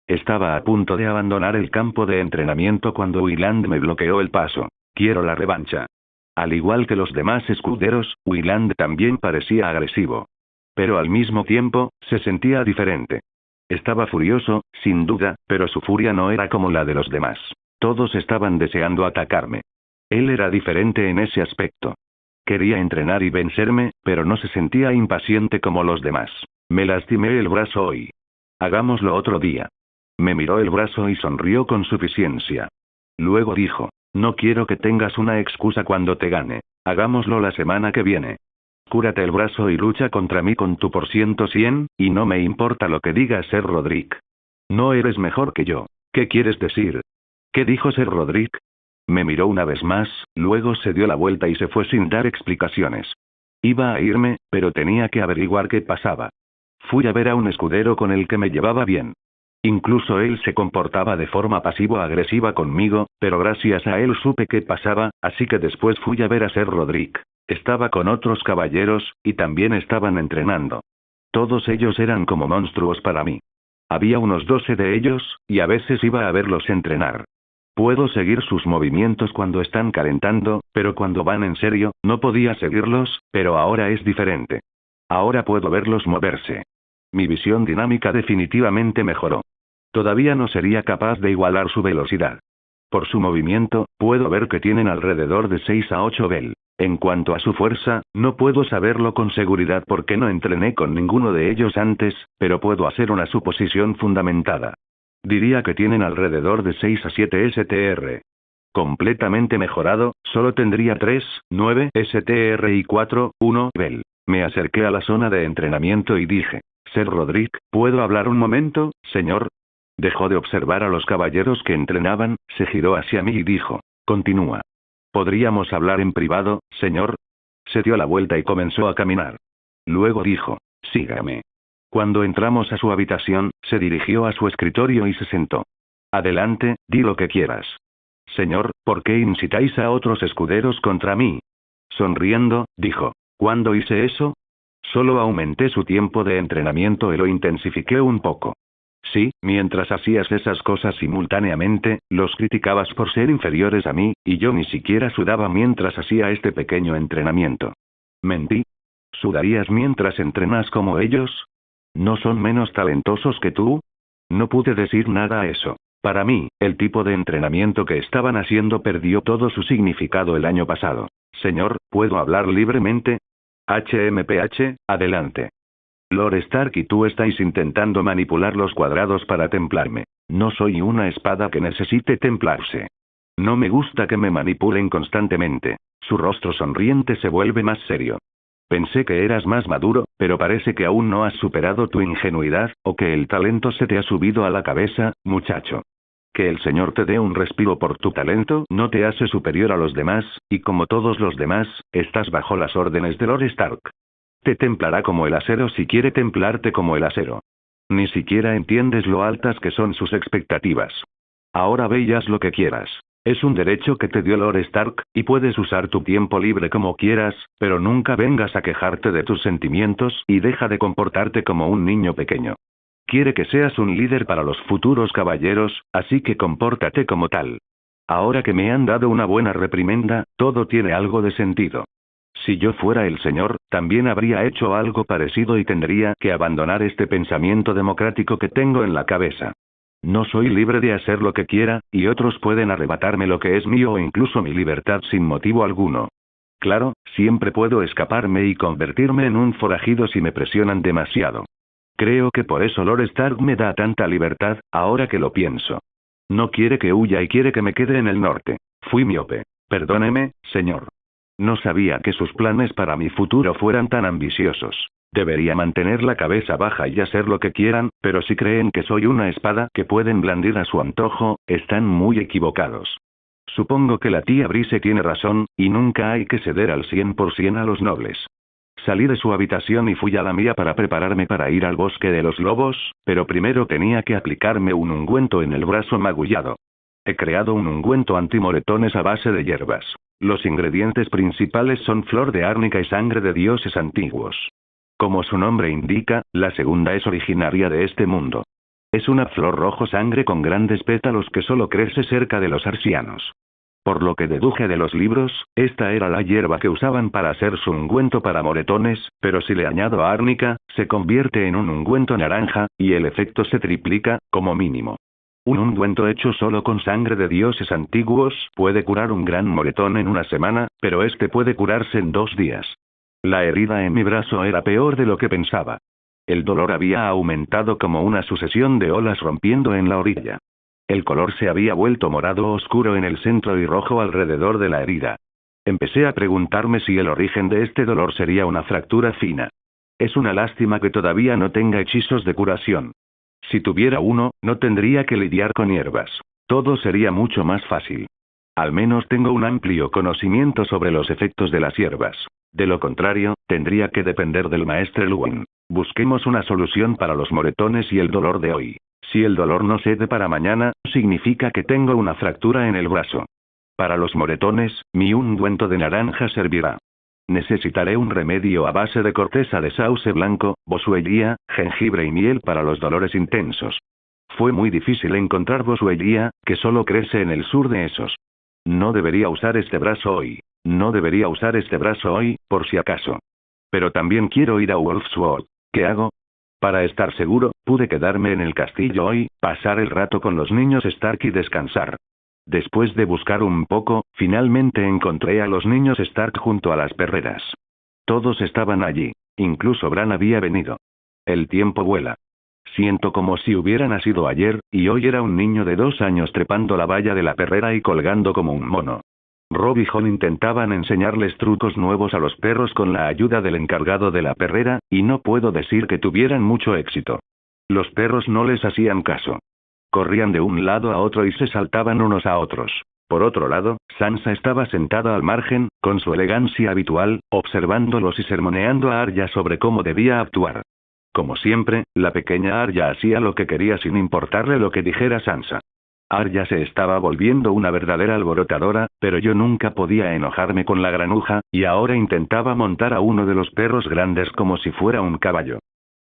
Estaba a punto de abandonar el campo de entrenamiento cuando Wyland me bloqueó el paso. Quiero la revancha. Al igual que los demás escuderos, Wyland también parecía agresivo. Pero al mismo tiempo, se sentía diferente. Estaba furioso, sin duda, pero su furia no era como la de los demás. Todos estaban deseando atacarme. Él era diferente en ese aspecto. Quería entrenar y vencerme, pero no se sentía impaciente como los demás. Me lastimé el brazo hoy. Hagámoslo otro día. Me miró el brazo y sonrió con suficiencia. Luego dijo, No quiero que tengas una excusa cuando te gane. Hagámoslo la semana que viene. Cúrate el brazo y lucha contra mí con tu por 100, y no me importa lo que diga Ser Roderick. No eres mejor que yo. ¿Qué quieres decir? ¿Qué dijo Ser Roderick? Me miró una vez más, luego se dio la vuelta y se fue sin dar explicaciones. Iba a irme, pero tenía que averiguar qué pasaba. Fui a ver a un escudero con el que me llevaba bien. Incluso él se comportaba de forma pasivo-agresiva conmigo, pero gracias a él supe qué pasaba, así que después fui a ver a Ser Roderick. Estaba con otros caballeros, y también estaban entrenando. Todos ellos eran como monstruos para mí. Había unos 12 de ellos, y a veces iba a verlos entrenar. Puedo seguir sus movimientos cuando están calentando, pero cuando van en serio, no podía seguirlos, pero ahora es diferente. Ahora puedo verlos moverse. Mi visión dinámica definitivamente mejoró. Todavía no sería capaz de igualar su velocidad. Por su movimiento, puedo ver que tienen alrededor de 6 a 8 bel. En cuanto a su fuerza, no puedo saberlo con seguridad porque no entrené con ninguno de ellos antes, pero puedo hacer una suposición fundamentada. Diría que tienen alrededor de 6 a 7 STR. Completamente mejorado, solo tendría 3, 9 STR y 4, 1 bel. Me acerqué a la zona de entrenamiento y dije, Ser Roderick, ¿puedo hablar un momento, señor? Dejó de observar a los caballeros que entrenaban, se giró hacia mí y dijo, continúa. ¿Podríamos hablar en privado, señor? Se dio la vuelta y comenzó a caminar. Luego dijo, sígame. Cuando entramos a su habitación, se dirigió a su escritorio y se sentó. Adelante, di lo que quieras. Señor, ¿por qué incitáis a otros escuderos contra mí? Sonriendo, dijo, ¿cuándo hice eso? Solo aumenté su tiempo de entrenamiento y lo intensifiqué un poco. Sí, mientras hacías esas cosas simultáneamente, los criticabas por ser inferiores a mí, y yo ni siquiera sudaba mientras hacía este pequeño entrenamiento. Mentí. ¿Sudarías mientras entrenas como ellos? ¿No son menos talentosos que tú? No pude decir nada a eso. Para mí, el tipo de entrenamiento que estaban haciendo perdió todo su significado el año pasado. Señor, ¿puedo hablar libremente? HMPH, adelante. Lord Stark y tú estáis intentando manipular los cuadrados para templarme. No soy una espada que necesite templarse. No me gusta que me manipulen constantemente. Su rostro sonriente se vuelve más serio. Pensé que eras más maduro, pero parece que aún no has superado tu ingenuidad, o que el talento se te ha subido a la cabeza, muchacho. Que el Señor te dé un respiro por tu talento no te hace superior a los demás, y como todos los demás, estás bajo las órdenes de Lord Stark. Te templará como el acero si quiere templarte como el acero. Ni siquiera entiendes lo altas que son sus expectativas. Ahora ve y haz lo que quieras. Es un derecho que te dio Lord Stark, y puedes usar tu tiempo libre como quieras, pero nunca vengas a quejarte de tus sentimientos y deja de comportarte como un niño pequeño. Quiere que seas un líder para los futuros caballeros, así que compórtate como tal. Ahora que me han dado una buena reprimenda, todo tiene algo de sentido. Si yo fuera el señor, también habría hecho algo parecido y tendría que abandonar este pensamiento democrático que tengo en la cabeza. No soy libre de hacer lo que quiera, y otros pueden arrebatarme lo que es mío o incluso mi libertad sin motivo alguno. Claro, siempre puedo escaparme y convertirme en un forajido si me presionan demasiado. Creo que por eso Lord Stark me da tanta libertad, ahora que lo pienso. No quiere que huya y quiere que me quede en el norte. Fui miope. Perdóneme, señor. No sabía que sus planes para mi futuro fueran tan ambiciosos. Debería mantener la cabeza baja y hacer lo que quieran, pero si creen que soy una espada que pueden blandir a su antojo, están muy equivocados. Supongo que la tía Brice tiene razón, y nunca hay que ceder al 100% a los nobles. Salí de su habitación y fui a la mía para prepararme para ir al bosque de los lobos, pero primero tenía que aplicarme un ungüento en el brazo magullado. He creado un ungüento antimoretones a base de hierbas. Los ingredientes principales son flor de árnica y sangre de dioses antiguos. Como su nombre indica, la segunda es originaria de este mundo. Es una flor rojo sangre con grandes pétalos que solo crece cerca de los arsianos. Por lo que deduje de los libros, esta era la hierba que usaban para hacer su ungüento para moretones, pero si le añado árnica, se convierte en un ungüento naranja, y el efecto se triplica, como mínimo. Un ungüento hecho solo con sangre de dioses antiguos puede curar un gran moretón en una semana, pero este puede curarse en 2 días. La herida en mi brazo era peor de lo que pensaba. El dolor había aumentado como una sucesión de olas rompiendo en la orilla. El color se había vuelto morado oscuro en el centro y rojo alrededor de la herida. Empecé a preguntarme si el origen de este dolor sería una fractura fina. Es una lástima que todavía no tenga hechizos de curación. Si tuviera uno, no tendría que lidiar con hierbas. Todo sería mucho más fácil. Al menos tengo un amplio conocimiento sobre los efectos de las hierbas. De lo contrario, tendría que depender del maestre Luan. Busquemos una solución para los moretones y el dolor de hoy. Si el dolor no cede para mañana, significa que tengo una fractura en el brazo. Para los moretones, mi ungüento de naranja servirá. Necesitaré un remedio a base de corteza de sauce blanco, boswellia, jengibre y miel para los dolores intensos. Fue muy difícil encontrar boswellia, que solo crece en el sur de esos. No debería usar este brazo hoy. No debería usar este brazo hoy, por si acaso. Pero también quiero ir a Wolfsword. ¿Qué hago? Para estar seguro, pude quedarme en el castillo hoy, pasar el rato con los niños Stark y descansar. Después de buscar un poco, finalmente encontré a los niños Stark junto a las perreras. Todos estaban allí. Incluso Bran había venido. El tiempo vuela. Siento como si hubiera nacido ayer, y hoy era un niño de 2 años trepando la valla de la perrera y colgando como un mono. Rob y Jon intentaban enseñarles trucos nuevos a los perros con la ayuda del encargado de la perrera, y no puedo decir que tuvieran mucho éxito. Los perros no les hacían caso. Corrían de un lado a otro y se saltaban unos a otros. Por otro lado, Sansa estaba sentada al margen, con su elegancia habitual, observándolos y sermoneando a Arya sobre cómo debía actuar. Como siempre, la pequeña Arya hacía lo que quería sin importarle lo que dijera Sansa. Arya se estaba volviendo una verdadera alborotadora, pero yo nunca podía enojarme con la granuja, y ahora intentaba montar a uno de los perros grandes como si fuera un caballo.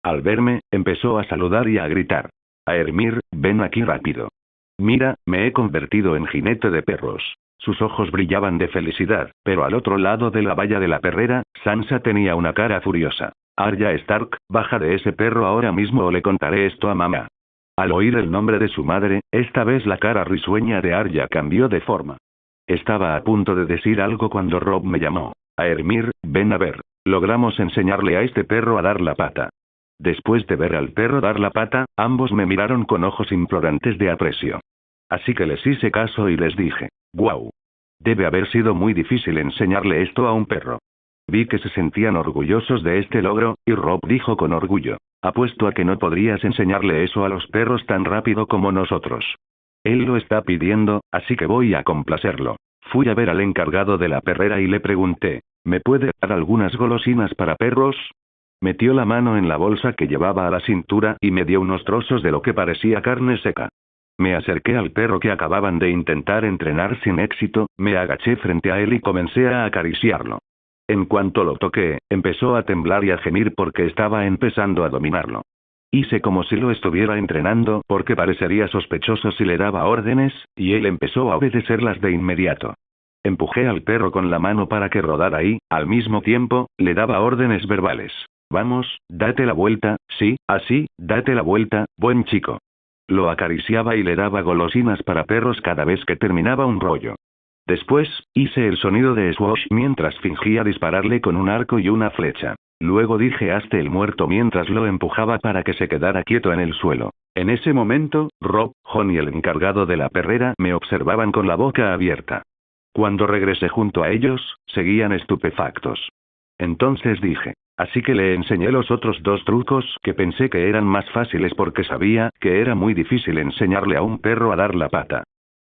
Al verme, empezó a saludar y a gritar. Aermir, ven aquí rápido. Mira, me he convertido en jinete de perros. Sus ojos brillaban de felicidad, pero al otro lado de la valla de la perrera, Sansa tenía una cara furiosa. Arya Stark, baja de ese perro ahora mismo o le contaré esto a mamá. Al oír el nombre de su madre, esta vez la cara risueña de Arya cambió de forma. Estaba a punto de decir algo cuando Rob me llamó. Aermir, ven a ver. Logramos enseñarle a este perro a dar la pata. Después de ver al perro dar la pata, ambos me miraron con ojos implorantes de aprecio. Así que les hice caso y les dije, «Guau. Debe haber sido muy difícil enseñarle esto a un perro». Vi que se sentían orgullosos de este logro, y Rob dijo con orgullo, «Apuesto a que no podrías enseñarle eso a los perros tan rápido como nosotros». Él lo está pidiendo, así que voy a complacerlo. Fui a ver al encargado de la perrera y le pregunté, ¿me puede dar algunas golosinas para perros? Metió la mano en la bolsa que llevaba a la cintura y me dio unos trozos de lo que parecía carne seca. Me acerqué al perro que acababan de intentar entrenar sin éxito, me agaché frente a él y comencé a acariciarlo. En cuanto lo toqué, empezó a temblar y a gemir porque estaba empezando a dominarlo. Hice como si lo estuviera entrenando porque parecería sospechoso si le daba órdenes, y él empezó a obedecerlas de inmediato. Empujé al perro con la mano para que rodara y, al mismo tiempo, le daba órdenes verbales. Vamos, date la vuelta, sí, así, date la vuelta, buen chico. Lo acariciaba y le daba golosinas para perros cada vez que terminaba un rollo. Después, hice el sonido de swash mientras fingía dispararle con un arco y una flecha. Luego dije hazte el muerto mientras lo empujaba para que se quedara quieto en el suelo. En ese momento, Rob, Jon y el encargado de la perrera me observaban con la boca abierta. Cuando regresé junto a ellos, seguían estupefactos. Entonces dije, así que le enseñé los otros 2 trucos que pensé que eran más fáciles porque sabía que era muy difícil enseñarle a un perro a dar la pata.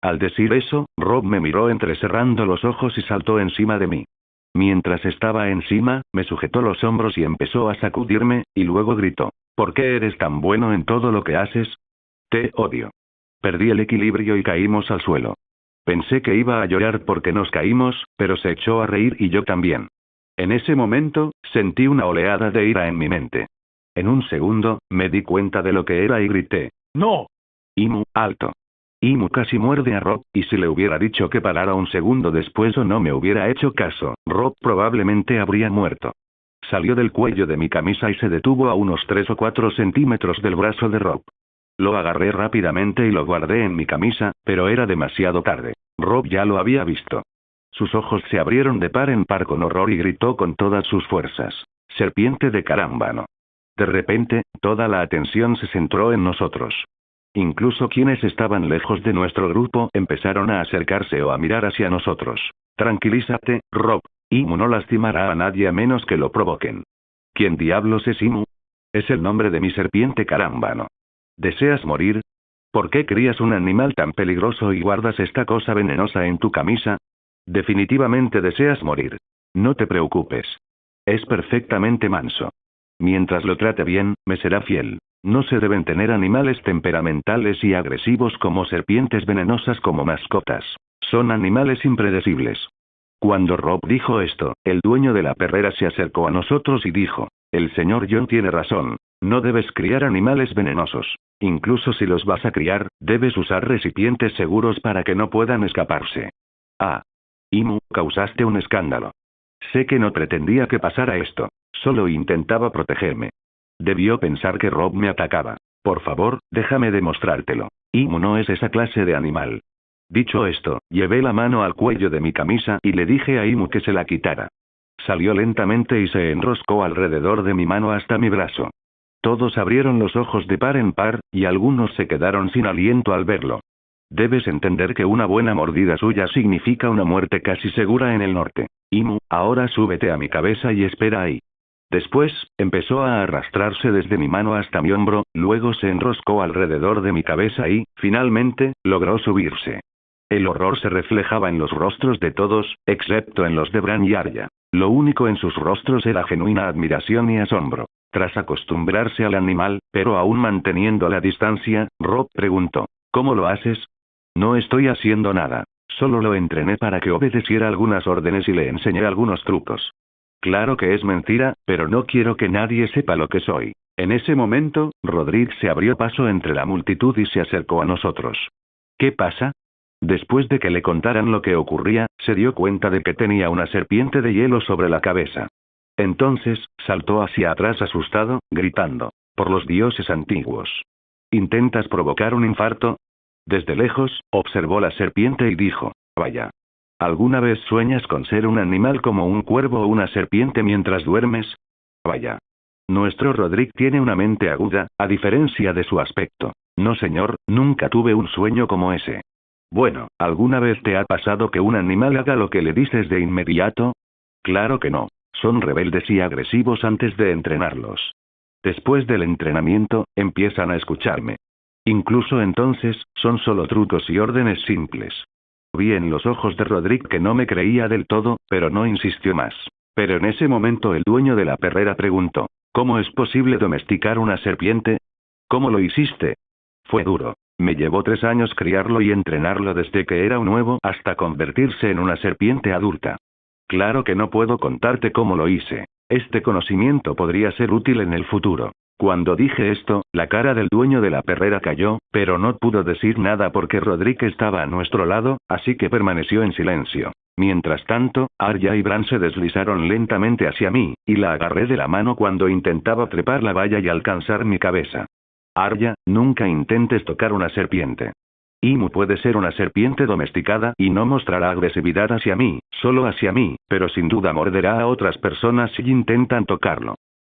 Al decir eso, Rob me miró entrecerrando los ojos y saltó encima de mí. Mientras estaba encima, me sujetó los hombros y empezó a sacudirme, y luego gritó, ¿por qué eres tan bueno en todo lo que haces? Te odio. Perdí el equilibrio y caímos al suelo. Pensé que iba a llorar porque nos caímos, pero se echó a reír y yo también. En ese momento, sentí una oleada de ira en mi mente. En un segundo, me di cuenta de lo que era y grité, ¡no! Imu, alto. Imu casi muerde a Rob, y si le hubiera dicho que parara un segundo después o no me hubiera hecho caso, Rob probablemente habría muerto. Salió del cuello de mi camisa y se detuvo a unos 3 o 4 centímetros del brazo de Rob. Lo agarré rápidamente y lo guardé en mi camisa, pero era demasiado tarde. Rob ya lo había visto. Sus ojos se abrieron de par en par con horror y gritó con todas sus fuerzas, «¡Serpiente de carámbano!». De repente, toda la atención se centró en nosotros. Incluso quienes estaban lejos de nuestro grupo empezaron a acercarse o a mirar hacia nosotros. Tranquilízate, Rob. Imu no lastimará a nadie a menos que lo provoquen. ¿Quién diablos es Imu? Es el nombre de mi serpiente carámbano. ¿Deseas morir? ¿Por qué crías un animal tan peligroso y guardas esta cosa venenosa en tu camisa? Definitivamente deseas morir. No te preocupes. Es perfectamente manso. Mientras lo trate bien, me será fiel. No se deben tener animales temperamentales y agresivos como serpientes venenosas como mascotas. Son animales impredecibles. Cuando Rob dijo esto, el dueño de la perrera se acercó a nosotros y dijo, el señor John tiene razón. No debes criar animales venenosos. Incluso si los vas a criar, debes usar recipientes seguros para que no puedan escaparse. Ah. Imu, causaste un escándalo. Sé que no pretendía que pasara esto. Solo intentaba protegerme. Debió pensar que Rob me atacaba. Por favor, déjame demostrártelo. Imu no es esa clase de animal. Dicho esto, llevé la mano al cuello de mi camisa y le dije a Imu que se la quitara. Salió lentamente y se enroscó alrededor de mi mano hasta mi brazo. Todos abrieron los ojos de par en par, y algunos se quedaron sin aliento al verlo. Debes entender que una buena mordida suya significa una muerte casi segura en el norte. Imu, ahora súbete a mi cabeza y espera ahí. Después, empezó a arrastrarse desde mi mano hasta mi hombro, luego se enroscó alrededor de mi cabeza y, finalmente, logró subirse. El horror se reflejaba en los rostros de todos, excepto en los de Bran y Arya. Lo único en sus rostros era genuina admiración y asombro. Tras acostumbrarse al animal, pero aún manteniendo la distancia, Rob preguntó, ¿cómo lo haces? No estoy haciendo nada. Solo lo entrené para que obedeciera algunas órdenes y le enseñé algunos trucos. Claro que es mentira, pero no quiero que nadie sepa lo que soy. En ese momento, Roderick se abrió paso entre la multitud y se acercó a nosotros. ¿Qué pasa? Después de que le contaran lo que ocurría, se dio cuenta de que tenía una serpiente de hielo sobre la cabeza. Entonces, saltó hacia atrás asustado, gritando, por los dioses antiguos. ¿Intentas provocar un infarto? Desde lejos, observó la serpiente y dijo, vaya. ¿Alguna vez sueñas con ser un animal como un cuervo o una serpiente mientras duermes? Vaya. Nuestro Roderick tiene una mente aguda, a diferencia de su aspecto. No señor, nunca tuve un sueño como ese. Bueno, ¿alguna vez te ha pasado que un animal haga lo que le dices de inmediato? Claro que no. Son rebeldes y agresivos antes de entrenarlos. Después del entrenamiento, empiezan a escucharme. Incluso entonces, son solo trucos y órdenes simples. Vi en los ojos de Roderick que no me creía del todo, pero no insistió más. Pero en ese momento el dueño de la perrera preguntó, ¿cómo es posible domesticar una serpiente? ¿Cómo lo hiciste? Fue duro. Me llevó 3 años criarlo y entrenarlo desde que era un huevo hasta convertirse en una serpiente adulta. Claro que no puedo contarte cómo lo hice. Este conocimiento podría ser útil en el futuro. Cuando dije esto, la cara del dueño de la perrera cayó, pero no pudo decir nada porque Roderick estaba a nuestro lado, así que permaneció en silencio. Mientras tanto, Arya y Bran se deslizaron lentamente hacia mí, y la agarré de la mano cuando intentaba trepar la valla y alcanzar mi cabeza. Arya, nunca intentes tocar una serpiente. Imu puede ser una serpiente domesticada y no mostrará agresividad hacia mí, solo hacia mí, pero sin duda morderá a otras personas si intentan tocarlo.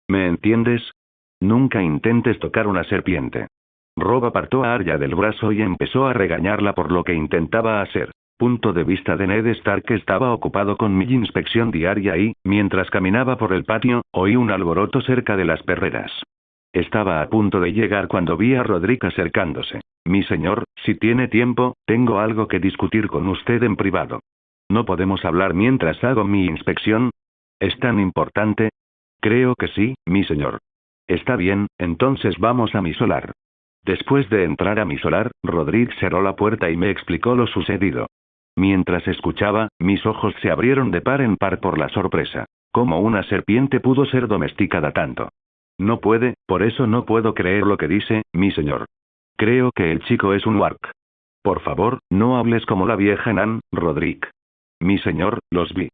¿Me entiendes? Nunca intentes tocar una serpiente. Rob apartó a Arya del brazo y empezó a regañarla por lo que intentaba hacer. Punto de vista de Ned Stark estaba ocupado con mi inspección diaria y, mientras caminaba por el patio, oí un alboroto cerca de las perreras. Estaba a punto de llegar cuando vi a Roderick acercándose. Mi señor, si tiene tiempo, tengo algo que discutir con usted en privado. ¿No podemos hablar mientras hago mi inspección? ¿Es tan importante? Creo que sí, mi señor. Está bien, entonces vamos a mi solar. Después de entrar a mi solar, Roderick cerró la puerta y me explicó lo sucedido. Mientras escuchaba, mis ojos se abrieron de par en par por la sorpresa. ¿Cómo una serpiente pudo ser domesticada tanto? No puede, por eso no puedo creer lo que dice, mi señor. Creo que el chico es un warg. Por favor, no hables como la vieja Nan, Roderick. Mi señor, los vi.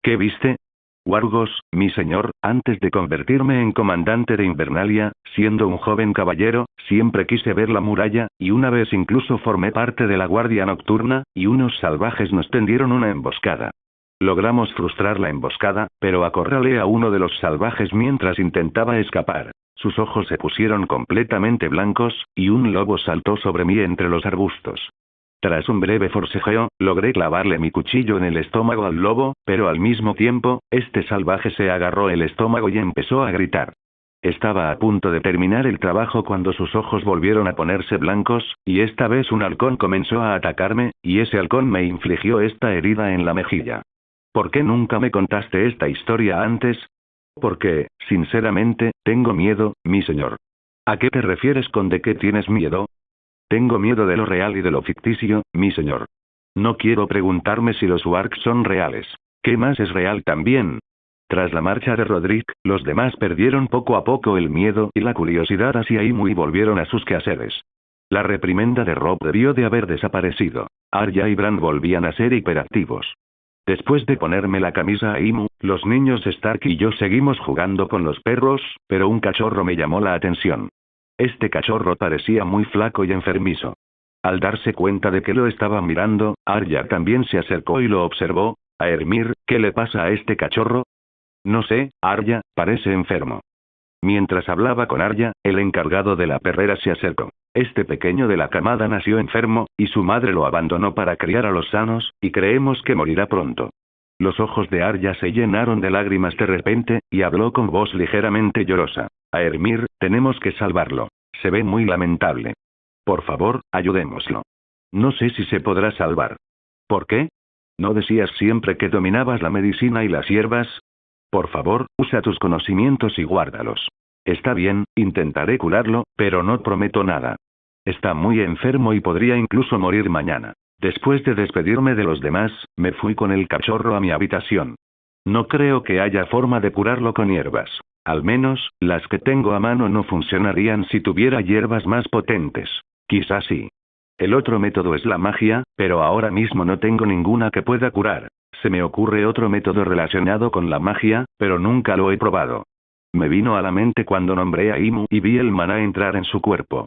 ¿Qué viste? Wargos, mi señor, antes de convertirme en comandante de Invernalia, siendo un joven caballero, siempre quise ver la muralla, y una vez incluso formé parte de la guardia nocturna, y unos salvajes nos tendieron una emboscada. Logramos frustrar la emboscada, pero acorralé a uno de los salvajes mientras intentaba escapar. Sus ojos se pusieron completamente blancos, y un lobo saltó sobre mí entre los arbustos. Tras un breve forcejeo, logré clavarle mi cuchillo en el estómago al lobo, pero al mismo tiempo, este salvaje se agarró el estómago y empezó a gritar. Estaba a punto de terminar el trabajo cuando sus ojos volvieron a ponerse blancos, y esta vez un halcón comenzó a atacarme, y ese halcón me infligió esta herida en la mejilla. ¿Por qué nunca me contaste esta historia antes? Porque, sinceramente, tengo miedo, mi señor. ¿A qué te refieres con de qué tienes miedo? Tengo miedo de lo real y de lo ficticio, mi señor. No quiero preguntarme si los Wargs son reales. ¿Qué más es real también? Tras la marcha de Roderick, los demás perdieron poco a poco el miedo y la curiosidad hacia Imu y volvieron a sus quehaceres. La reprimenda de Rob debió de haber desaparecido. Arya y Bran volvían a ser hiperactivos. Después de ponerme la camisa a Imu, los niños Stark y yo seguimos jugando con los perros, pero un cachorro me llamó la atención. Este cachorro parecía muy flaco y enfermizo. Al darse cuenta de que lo estaba mirando, Arya también se acercó y lo observó. Aermir, ¿qué le pasa a este cachorro? No sé, Arya, parece enfermo. Mientras hablaba con Arya, el encargado de la perrera se acercó. Este pequeño de la camada nació enfermo, y su madre lo abandonó para criar a los sanos, y creemos que morirá pronto. Los ojos de Arya se llenaron de lágrimas de repente, y habló con voz ligeramente llorosa. Aermir, tenemos que salvarlo. Se ve muy lamentable. Por favor, ayudémoslo. No sé si se podrá salvar. ¿Por qué? ¿No decías siempre que dominabas la medicina y las hierbas? Por favor, usa tus conocimientos y guárdalos. Está bien, intentaré curarlo, pero no prometo nada. Está muy enfermo y podría incluso morir mañana. Después de despedirme de los demás, me fui con el cachorro a mi habitación. No creo que haya forma de curarlo con hierbas. Al menos, las que tengo a mano no funcionarían si tuviera hierbas más potentes. Quizás sí. El otro método es la magia, pero ahora mismo no tengo ninguna que pueda curar. Se me ocurre otro método relacionado con la magia, pero nunca lo he probado. Me vino a la mente cuando nombré a Imu y vi el maná entrar en su cuerpo.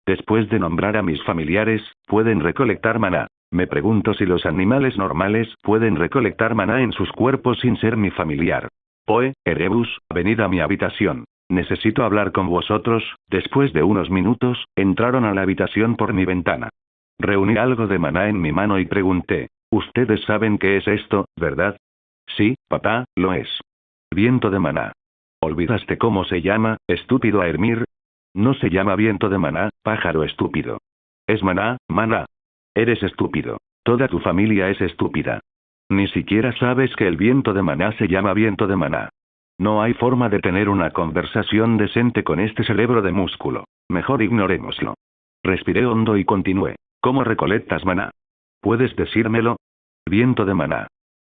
Después de nombrar a mis familiares, pueden recolectar maná. Me pregunto si los animales normales pueden recolectar maná en sus cuerpos sin ser mi familiar. Poe, Erebus, venid a mi habitación. Necesito hablar con vosotros. Después de unos minutos, entraron a la habitación por mi ventana. Reuní algo de maná en mi mano y pregunté. Ustedes saben qué es esto, ¿verdad? Sí, papá, lo es. Viento de maná. ¿Olvidaste cómo se llama, estúpido Aermir? No se llama viento de maná, pájaro estúpido. Es maná, maná. Eres estúpido. Toda tu familia es estúpida. Ni siquiera sabes que el viento de maná se llama viento de maná. No hay forma de tener una conversación decente con este cerebro de músculo. Mejor ignorémoslo. Respiré hondo y continué. ¿Cómo recolectas maná? ¿Puedes decírmelo? Viento de maná.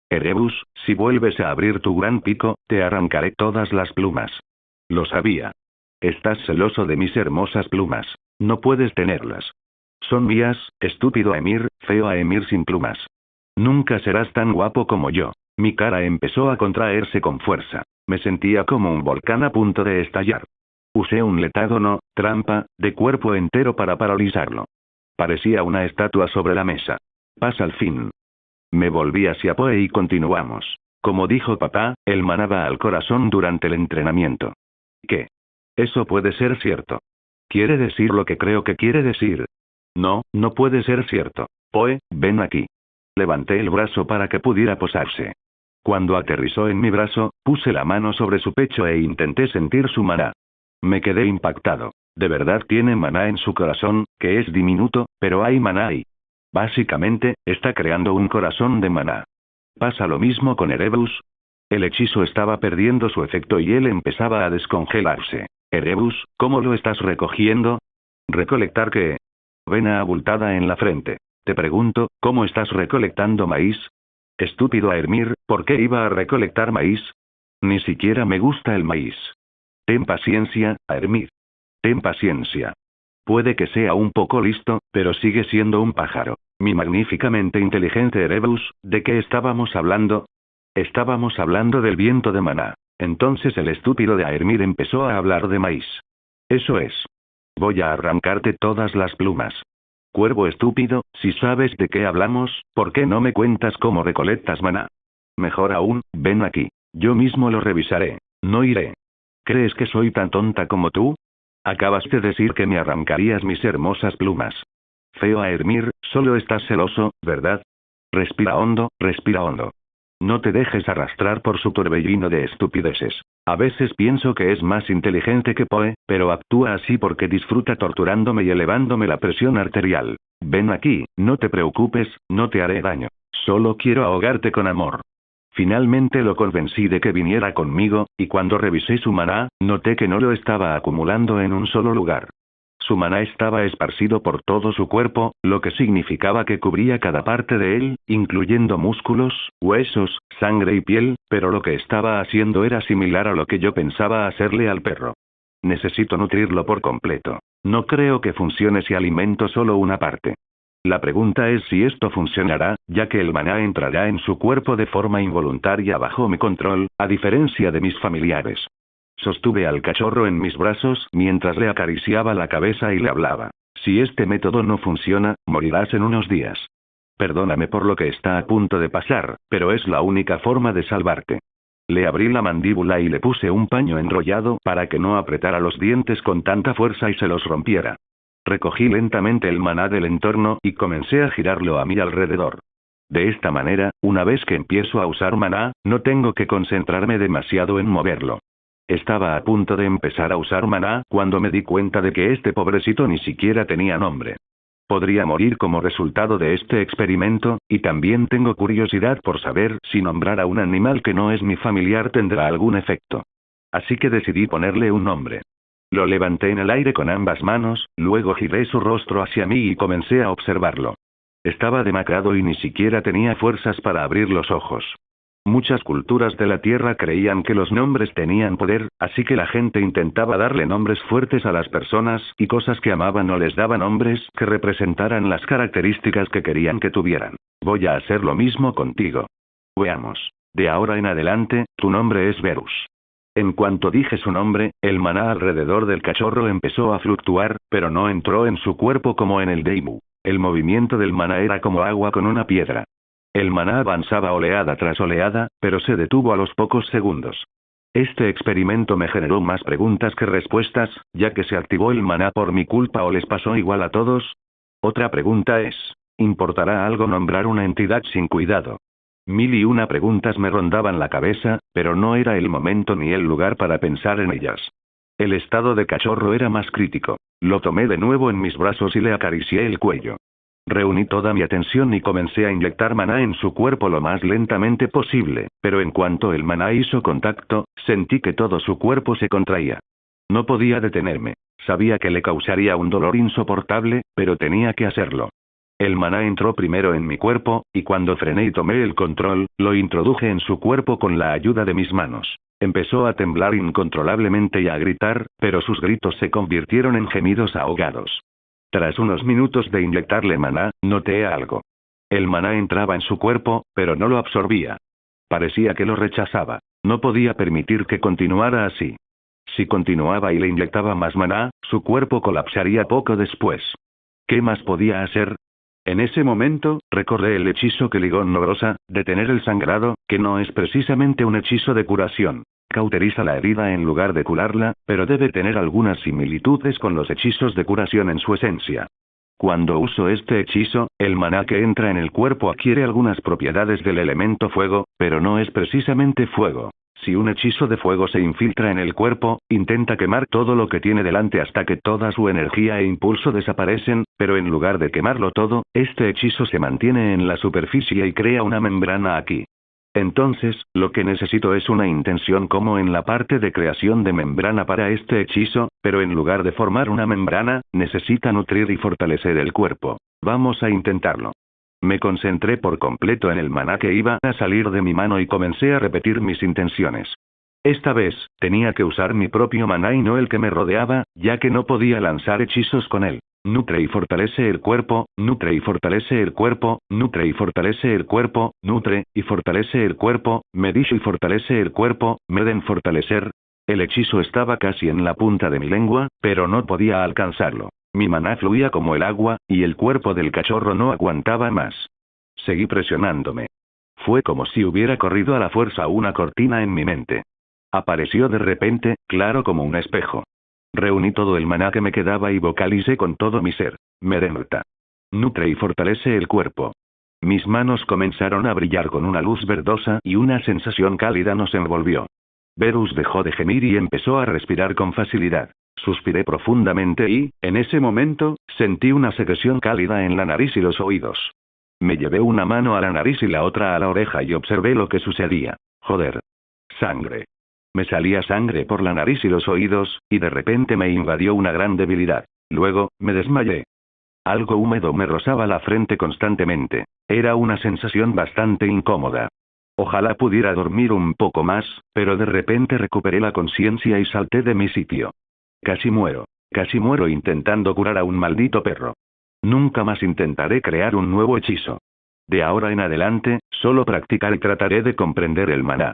Erebus, si vuelves a abrir tu gran pico, te arrancaré todas las plumas. Lo sabía. Estás celoso de mis hermosas plumas. No puedes tenerlas. Son mías, estúpido Emir, feo Emir sin plumas. Nunca serás tan guapo como yo. Mi cara empezó a contraerse con fuerza. Me sentía como un volcán a punto de estallar. Usé un letágono, trampa, de cuerpo entero para paralizarlo. Parecía una estatua sobre la mesa. Paz al fin. Me volví hacia Poe y continuamos. Como dijo papá, él manaba al corazón durante el entrenamiento. ¿Qué? Eso puede ser cierto. ¿Quiere decir lo que creo que quiere decir? No, no puede ser cierto. Poe, ven aquí. Levanté el brazo para que pudiera posarse. Cuando aterrizó en mi brazo, puse la mano sobre su pecho e intenté sentir su maná. Me quedé impactado. De verdad tiene maná en su corazón, que es diminuto, pero hay maná ahí. Básicamente, está creando un corazón de maná. ¿Pasa lo mismo con Erebus? El hechizo estaba perdiendo su efecto y él empezaba a descongelarse. Erebus, ¿cómo lo estás recogiendo? ¿Recolectar qué? Vena abultada en la frente. Te pregunto, ¿cómo estás recolectando maíz? Estúpido Aermir, ¿por qué iba a recolectar maíz? Ni siquiera me gusta el maíz. Ten paciencia, Aermir. Ten paciencia. Puede que sea un poco listo, pero sigue siendo un pájaro. Mi magníficamente inteligente Erebus, ¿de qué estábamos hablando? Estábamos hablando del viento de maná. Entonces el estúpido de Aermir empezó a hablar de maíz. Eso es. Voy a arrancarte todas las plumas. Cuervo estúpido, si sabes de qué hablamos, ¿por qué no me cuentas cómo recolectas maná? Mejor aún, ven aquí. Yo mismo lo revisaré. No iré. ¿Crees que soy tan tonta como tú? Acabas de decir que me arrancarías mis hermosas plumas. Feo Aermir, solo estás celoso, ¿verdad? Respira hondo, respira hondo. No te dejes arrastrar por su torbellino de estupideces. A veces pienso que es más inteligente que Poe, pero actúa así porque disfruta torturándome y elevándome la presión arterial. Ven aquí, no te preocupes, no te haré daño. Solo quiero ahogarte con amor. Finalmente lo convencí de que viniera conmigo, y cuando revisé su maná, noté que no lo estaba acumulando en un solo lugar. Su maná estaba esparcido por todo su cuerpo, lo que significaba que cubría cada parte de él, incluyendo músculos, huesos, sangre y piel, pero lo que estaba haciendo era similar a lo que yo pensaba hacerle al perro. Necesito nutrirlo por completo. No creo que funcione si alimento solo una parte. La pregunta es si esto funcionará, ya que el maná entrará en su cuerpo de forma involuntaria bajo mi control, a diferencia de mis familiares. Sostuve al cachorro en mis brazos mientras le acariciaba la cabeza y le hablaba. Si este método no funciona, morirás en unos días. Perdóname por lo que está a punto de pasar, pero es la única forma de salvarte. Le abrí la mandíbula y le puse un paño enrollado para que no apretara los dientes con tanta fuerza y se los rompiera. Recogí lentamente el maná del entorno y comencé a girarlo a mi alrededor. De esta manera, una vez que empiezo a usar maná, no tengo que concentrarme demasiado en moverlo. Estaba a punto de empezar a usar maná cuando me di cuenta de que este pobrecito ni siquiera tenía nombre. Podría morir como resultado de este experimento, y también tengo curiosidad por saber si nombrar a un animal que no es mi familiar tendrá algún efecto. Así que decidí ponerle un nombre. Lo levanté en el aire con ambas manos, luego giré su rostro hacia mí y comencé a observarlo. Estaba demacrado y ni siquiera tenía fuerzas para abrir los ojos. Muchas culturas de la Tierra creían que los nombres tenían poder, así que la gente intentaba darle nombres fuertes a las personas y cosas que amaban o les daba nombres que representaran las características que querían que tuvieran. Voy a hacer lo mismo contigo. Veamos. De ahora en adelante, tu nombre es Verus. En cuanto dije su nombre, el maná alrededor del cachorro empezó a fluctuar, pero no entró en su cuerpo como en el de Imu. El movimiento del maná era como agua con una piedra. El maná avanzaba oleada tras oleada, pero se detuvo a los pocos segundos. Este experimento me generó más preguntas que respuestas, ya que se activó el maná por mi culpa o les pasó igual a todos. Otra pregunta es, ¿importará algo nombrar una entidad sin cuidado? Mil y una preguntas me rondaban la cabeza, pero no era el momento ni el lugar para pensar en ellas. El estado de cachorro era más crítico. Lo tomé de nuevo en mis brazos y le acaricié el cuello. Reuní toda mi atención y comencé a inyectar maná en su cuerpo lo más lentamente posible, pero en cuanto el maná hizo contacto, sentí que todo su cuerpo se contraía. No podía detenerme. Sabía que le causaría un dolor insoportable, pero tenía que hacerlo. El maná entró primero en mi cuerpo, y cuando frené y tomé el control, lo introduje en su cuerpo con la ayuda de mis manos. Empezó a temblar incontrolablemente y a gritar, pero sus gritos se convirtieron en gemidos ahogados. Tras unos minutos de inyectarle maná, noté algo. El maná entraba en su cuerpo, pero no lo absorbía. Parecía que lo rechazaba. No podía permitir que continuara así. Si continuaba y le inyectaba más maná, su cuerpo colapsaría poco después. ¿Qué más podía hacer? En ese momento, recordé el hechizo que Ligón Nogrosa, detener el sangrado, que no es precisamente un hechizo de curación. Cauteriza la herida en lugar de curarla, pero debe tener algunas similitudes con los hechizos de curación en su esencia. Cuando uso este hechizo, el maná que entra en el cuerpo adquiere algunas propiedades del elemento fuego, pero no es precisamente fuego. Si un hechizo de fuego se infiltra en el cuerpo, intenta quemar todo lo que tiene delante hasta que toda su energía e impulso desaparecen, pero en lugar de quemarlo todo, este hechizo se mantiene en la superficie y crea una membrana aquí. Entonces, lo que necesito es una intención como en la parte de creación de membrana para este hechizo, pero en lugar de formar una membrana, necesita nutrir y fortalecer el cuerpo. Vamos a intentarlo. Me concentré por completo en el maná que iba a salir de mi mano y comencé a repetir mis intenciones. Esta vez, tenía que usar mi propio maná y no el que me rodeaba, ya que no podía lanzar hechizos con él. Nutre y fortalece el cuerpo, nutre y fortalece el cuerpo, nutre y fortalece el cuerpo, nutre y fortalece el cuerpo, medish y fortalece el cuerpo, meden fortalecer. El hechizo estaba casi en la punta de mi lengua, pero no podía alcanzarlo. Mi maná fluía como el agua, y el cuerpo del cachorro no aguantaba más. Seguí presionándome. Fue como si hubiera corrido a la fuerza una cortina en mi mente. Apareció de repente, claro como un espejo. Reuní todo el maná que me quedaba y vocalicé con todo mi ser. Meremta. Nutre y fortalece el cuerpo. Mis manos comenzaron a brillar con una luz verdosa y una sensación cálida nos envolvió. Verus dejó de gemir y empezó a respirar con facilidad. Suspiré profundamente y, en ese momento, sentí una secreción cálida en la nariz y los oídos. Me llevé una mano a la nariz y la otra a la oreja y observé lo que sucedía. Joder. Sangre. Me salía sangre por la nariz y los oídos, y de repente me invadió una gran debilidad. Luego, me desmayé. Algo húmedo me rozaba la frente constantemente. Era una sensación bastante incómoda. Ojalá pudiera dormir un poco más, pero de repente recuperé la conciencia y salté de mi sitio. Casi muero intentando curar a un maldito perro. Nunca más intentaré crear un nuevo hechizo. De ahora en adelante, solo practicaré y trataré de comprender el maná.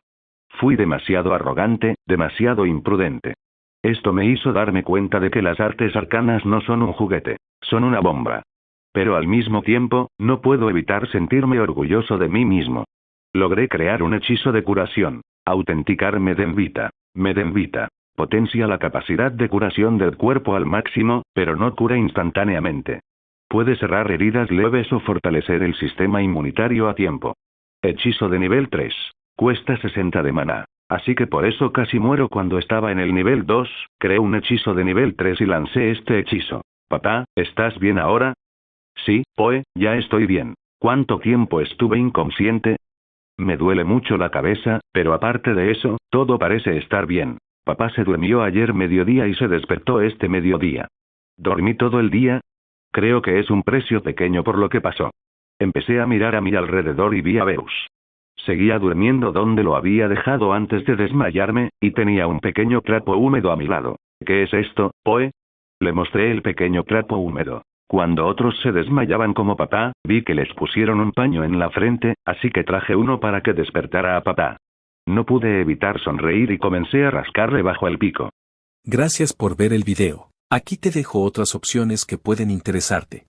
Fui demasiado arrogante, demasiado imprudente. Esto me hizo darme cuenta de que las artes arcanas no son un juguete, son una bomba. Pero al mismo tiempo, no puedo evitar sentirme orgulloso de mí mismo. Logré crear un hechizo de curación. Autenticar Medemvita. Medemvita. Potencia la capacidad de curación del cuerpo al máximo, pero no cura instantáneamente. Puede cerrar heridas leves o fortalecer el sistema inmunitario a tiempo. Hechizo de nivel 3. Cuesta 60 de maná. Así que por eso casi muero cuando estaba en el nivel 2, creé un hechizo de nivel 3 y lancé este hechizo. Papá, ¿estás bien ahora? Sí, Poe, ya estoy bien. ¿Cuánto tiempo estuve inconsciente? Me duele mucho la cabeza, pero aparte de eso, todo parece estar bien. Papá se durmió ayer mediodía y se despertó este mediodía. ¿Dormí todo el día? Creo que es un precio pequeño por lo que pasó. Empecé a mirar a mi alrededor y vi a Verus. Seguía durmiendo donde lo había dejado antes de desmayarme, y tenía un pequeño trapo húmedo a mi lado. ¿Qué es esto, Poe? Le mostré el pequeño trapo húmedo. Cuando otros se desmayaban como papá, vi que les pusieron un paño en la frente, así que traje uno para que despertara a papá. No pude evitar sonreír y comencé a rascarle bajo el pico. Gracias por ver el video. Aquí te dejo otras opciones que pueden interesarte.